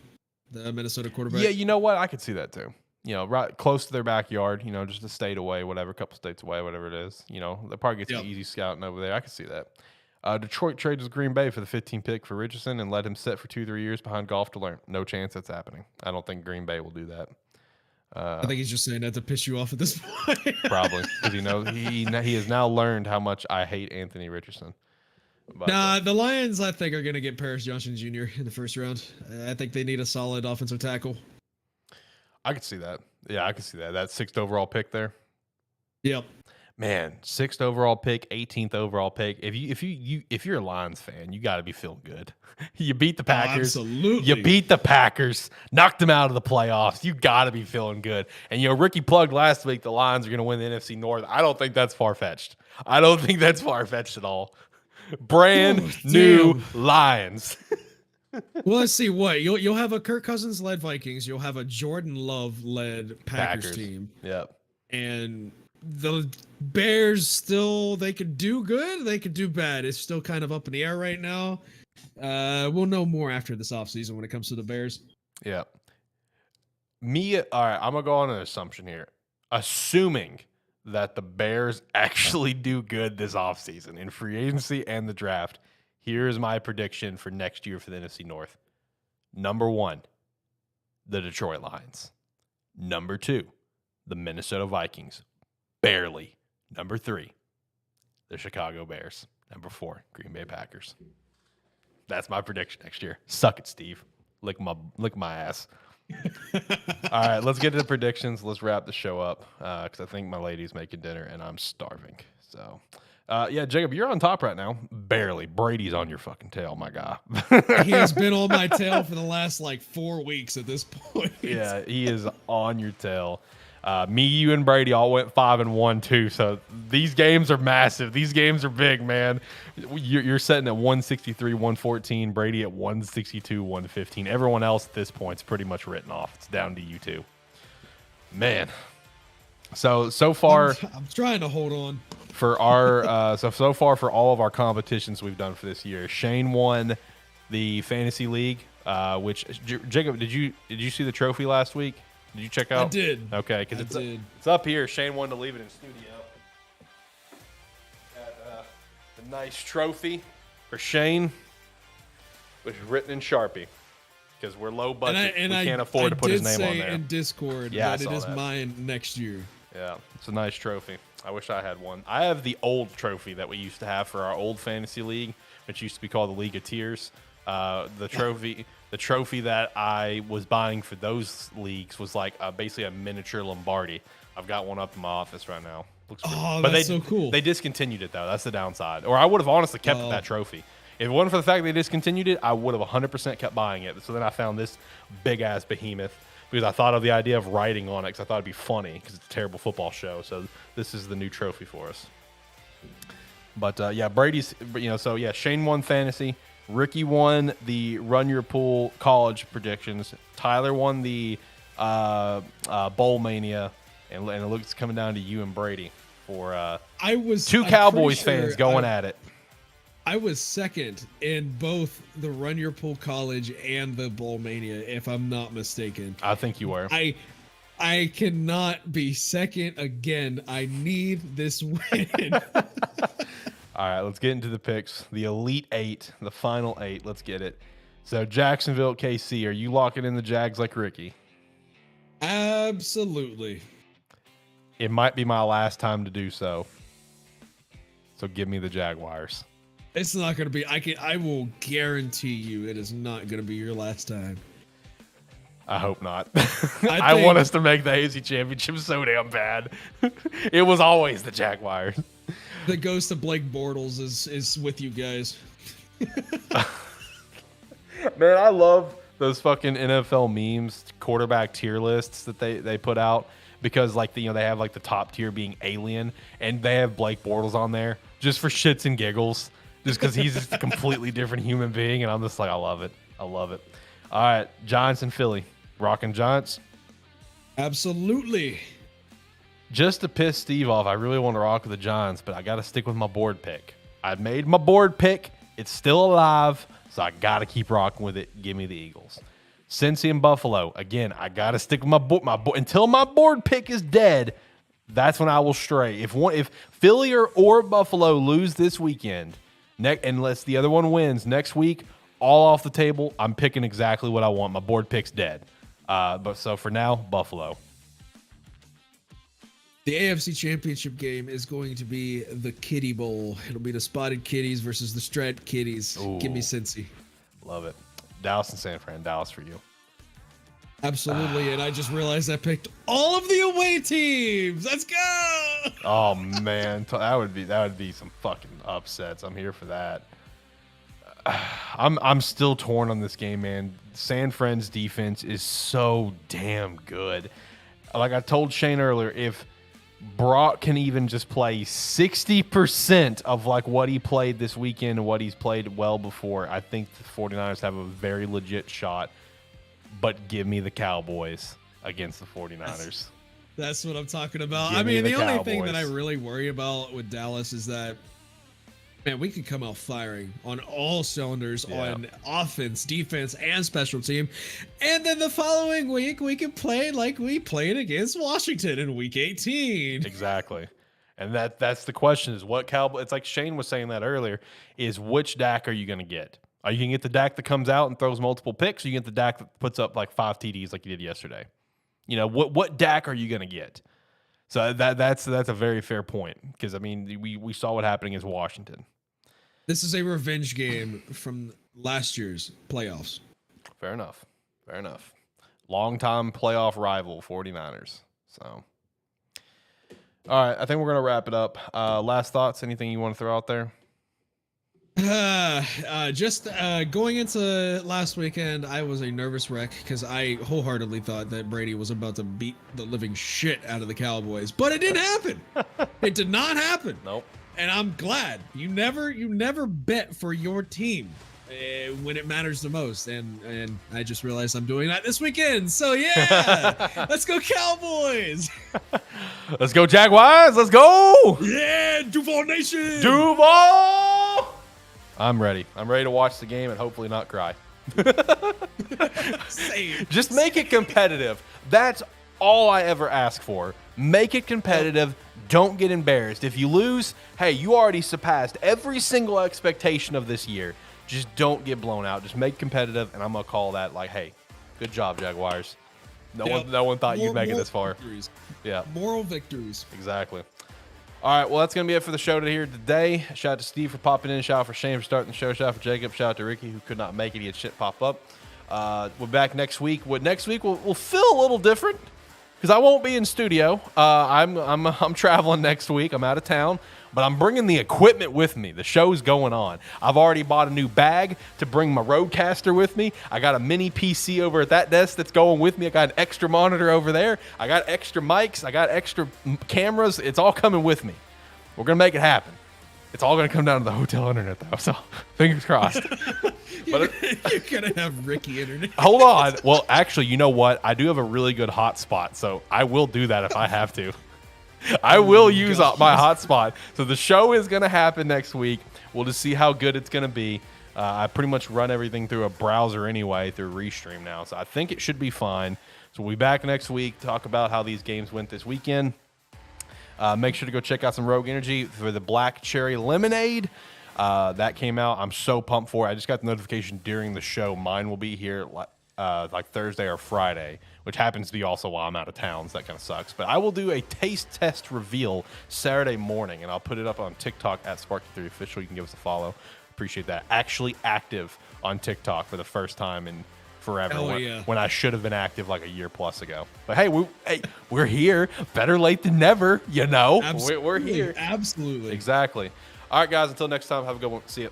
the Minnesota quarterback.
Yeah, you know what? I could see that too. You know, right close to their backyard. You know, just a state away, a couple states away, whatever it is. You know, they probably get some easy scouting over there. I could see that. Detroit trades with Green Bay for the 15th pick for Richardson and let him sit for 2-3 years behind Goff to learn. No chance that's happening. I don't think Green Bay will do that.
I think he's just saying that to piss you off at this point.
Probably because he knows he has now learned how much I hate Anthony Richardson.
But, the Lions, I think, are going to get Paris Johnson Jr. in the first round. I think they need a solid offensive tackle.
I could see that. Yeah, I could see that. That 6th overall pick there.
Yep.
Man, 6th overall pick, 18th overall pick. If you're a Lions fan, you got to be feeling good. You beat the Packers.
Absolutely.
You beat the Packers, knocked them out of the playoffs. You got to be feeling good. And Ricky plugged last week the Lions are going to win the NFC North. I don't think that's far-fetched. at all. Brand new Lions.
Well, let's see what you'll have a Kirk Cousins led Vikings. You'll have a Jordan Love led Packers team.
Yep.
And the Bears still, they could do good, they could do bad. It's still kind of up in the air right now. We'll know more after this offseason when it comes to the Bears.
Yeah. All right, I'm going to go on an assumption here. Assuming that the Bears actually do good this offseason in free agency and the draft, here's my prediction for next year for the NFC North. Number 1, the Detroit Lions. Number 2, the Minnesota Vikings. Barely. Number 3, the Chicago Bears. Number 4, Green Bay Packers. That's my prediction next year. Suck it, Steve. Lick my ass. All right, let's get to the predictions. Let's wrap the show up because I think my lady's making dinner and I'm starving. So, yeah, Jacob, you're on top right now. Barely. Brady's on your fucking tail, my guy.
He has been on my tail for the last 4 weeks at this point.
Yeah, he is on your tail. Me, you, and Brady all went 5-1 too. So these games are massive. These games are big, man. You're sitting at 163, 114. Brady at 162, 115. Everyone else at this point is pretty much written off. It's down to you two, man. So far,
I'm trying to hold on
for our so far for all of our competitions we've done for this year. Shane won the fantasy league. Which Jacob, did you see the trophy last week? Did you check out?
I did.
Okay, because it's up here. Shane wanted to leave it in studio. Got the nice trophy for Shane, which is written in Sharpie because we're low budget. We can't afford to put his name on there.
In Discord,
yeah,
that it is mine next year.
Yeah, it's a nice trophy. I wish I had one. I have the old trophy that we used to have for our old fantasy league, which used to be called the League of Tears. The trophy that I was buying for those leagues was basically a miniature Lombardi. I've got one up in my office right now. Looks
that's so cool.
They discontinued it though. That's the downside. Or I would have honestly kept that trophy. If it wasn't for the fact they discontinued it, I would have 100% kept buying it. So then I found this big ass behemoth because I thought of the idea of writing on it because I thought it'd be funny because it's a terrible football show. So this is the new trophy for us. But yeah, Brady's. So yeah, Shane won fantasy. Ricky won the Run Your Pool college predictions. Tyler won the Bowl Mania, and it looks coming down to you and Brady for two Cowboys fans going at it.
I was second in both the Run Your Pool college and the Bowl Mania, if I'm not mistaken.
I think you were.
I cannot be second again. I need this win.
All right, let's get into the picks. The Elite Eight, the final 8. Let's get it. So, Jacksonville, KC, are you locking in the Jags like Ricky?
Absolutely.
It might be my last time to do so. So, give me the Jaguars.
It's not going to be. I will guarantee you it is not going to be your last time.
I hope not. I want us to make the AFC Championship so damn bad. It was always the Jaguars.
The ghost of Blake Bortles is with you guys.
Man, I love those fucking NFL memes, quarterback tier lists that they put out because they have the top tier being Alien, and they have Blake Bortles on there just for shits and giggles, just because he's just a completely different human being, and I'm just I love it. I love it. All right, Giants and Philly, rocking Giants.
Absolutely.
Just to piss Steve off, I really want to rock with the Giants, but I got to stick with my board pick. I made my board pick. It's still alive, so I got to keep rocking with it. Give me the Eagles. Cincy and Buffalo. Again, I got to stick with my board. Until my board pick is dead, that's when I will stray. If Philly or Buffalo lose this weekend, unless the other one wins next week, all off the table, I'm picking exactly what I want. My board pick's dead. But so for now, Buffalo.
The AFC Championship game is going to be the Kitty Bowl. It'll be the Spotted Kitties versus the Striped Kitties.
Ooh.
Give me Cincy.
Love it. Dallas and San Fran. Dallas for you.
Absolutely, and I just realized I picked all of the away teams. Let's go!
Oh man, that would be some fucking upsets. I'm here for that. I'm still torn on this game, man. San Fran's defense is so damn good. Like I told Shane earlier, if Brock can even just play 60% of like what he played this weekend and what he's played well before, I think the 49ers have a very legit shot. But give me the Cowboys against the 49ers.
That's what I'm talking about.
Give me
the only
Cowboys.
thing that I really worry about with Dallas is that, man, we could come out firing on all cylinders on offense, defense, and special team. And then the following week, we can play like we played against Washington in week 18.
Exactly. And that's the question is what Cowboy, it's like Shane was saying that earlier, is which Dak are you going to get? Are you going to get the Dak that comes out and throws multiple picks, or you get the Dak that puts up like 5 TDs like he did yesterday? You know, what Dak are you going to get? So that's a very fair point because, I mean, we saw what happened against Washington.
This is a revenge game from last year's playoffs.
Fair enough. Fair enough. Long-time playoff rival, 49ers. So, all right, I think we're going to wrap it up. Last thoughts, anything you want to throw out there?
Just going into last weekend, I was a nervous wreck because I wholeheartedly thought that Brady was about to beat the living shit out of the Cowboys, but it didn't happen. It did not happen.
Nope.
And I'm glad. You never bet for your team when it matters the most, and I just realized I'm doing that this weekend. So yeah, let's go Cowboys.
Let's go Jaguars. Let's go.
Yeah, Duval Nation.
Duval. I'm ready. I'm ready to watch the game and hopefully not cry.
Same.
Just make it competitive. That's all I ever ask for. Make it competitive. Don't get embarrassed. If you lose, hey, you already surpassed every single expectation of this year. Just don't get blown out. Just make it competitive, and I'm going to call that like, hey, good job, Jaguars. No one thought you'd make it this far.
Victories.
Yeah.
Moral victories.
Exactly. All right, well, that's going to be it for the show here today. Shout out to Steve for popping in. Shout out for Shane for starting the show. Shout out for Jacob. Shout out to Ricky, who could not make it. He had shit pop up. We're back next week. Next week will feel a little different because I won't be in studio. I'm traveling next week. I'm out of town, but I'm bringing the equipment with me. The show's going on. I've already bought a new bag to bring my Rodecaster with me. I got a mini PC over at that desk that's going with me. I got an extra monitor over there. I got extra mics. I got extra cameras. It's all coming with me. We're going to make it happen. It's all going to come down to the hotel internet, though, so fingers crossed.
You're going to have Ricky internet.
Hold on. Well, actually, you know what? I do have a really good hotspot, so I will do that if I have to. I will use my hotspot. So the show is going to happen next week. We'll just see how good it's going to be. I pretty much run everything through a browser anyway, through Restream now. So I think it should be fine. So we'll be back next week, talk about how these games went this weekend. Make sure to go check out some Rogue Energy for the Black Cherry Lemonade. That came out. I'm so pumped for it. I just got the notification during the show. Mine will be here like Thursday or Friday, which happens to be also while I'm out of town, so that kind of sucks. But I will do a taste test reveal Saturday morning, and I'll put it up on TikTok at Sparky3Official. You can give us a follow. Appreciate that. Actually active on TikTok for the first time in forever when I should have been active like a year plus ago. But hey, we're here. Better late than never, you know.
Absolutely.
We're here.
Absolutely.
Exactly. All right, guys, until next time, have a good one. See you.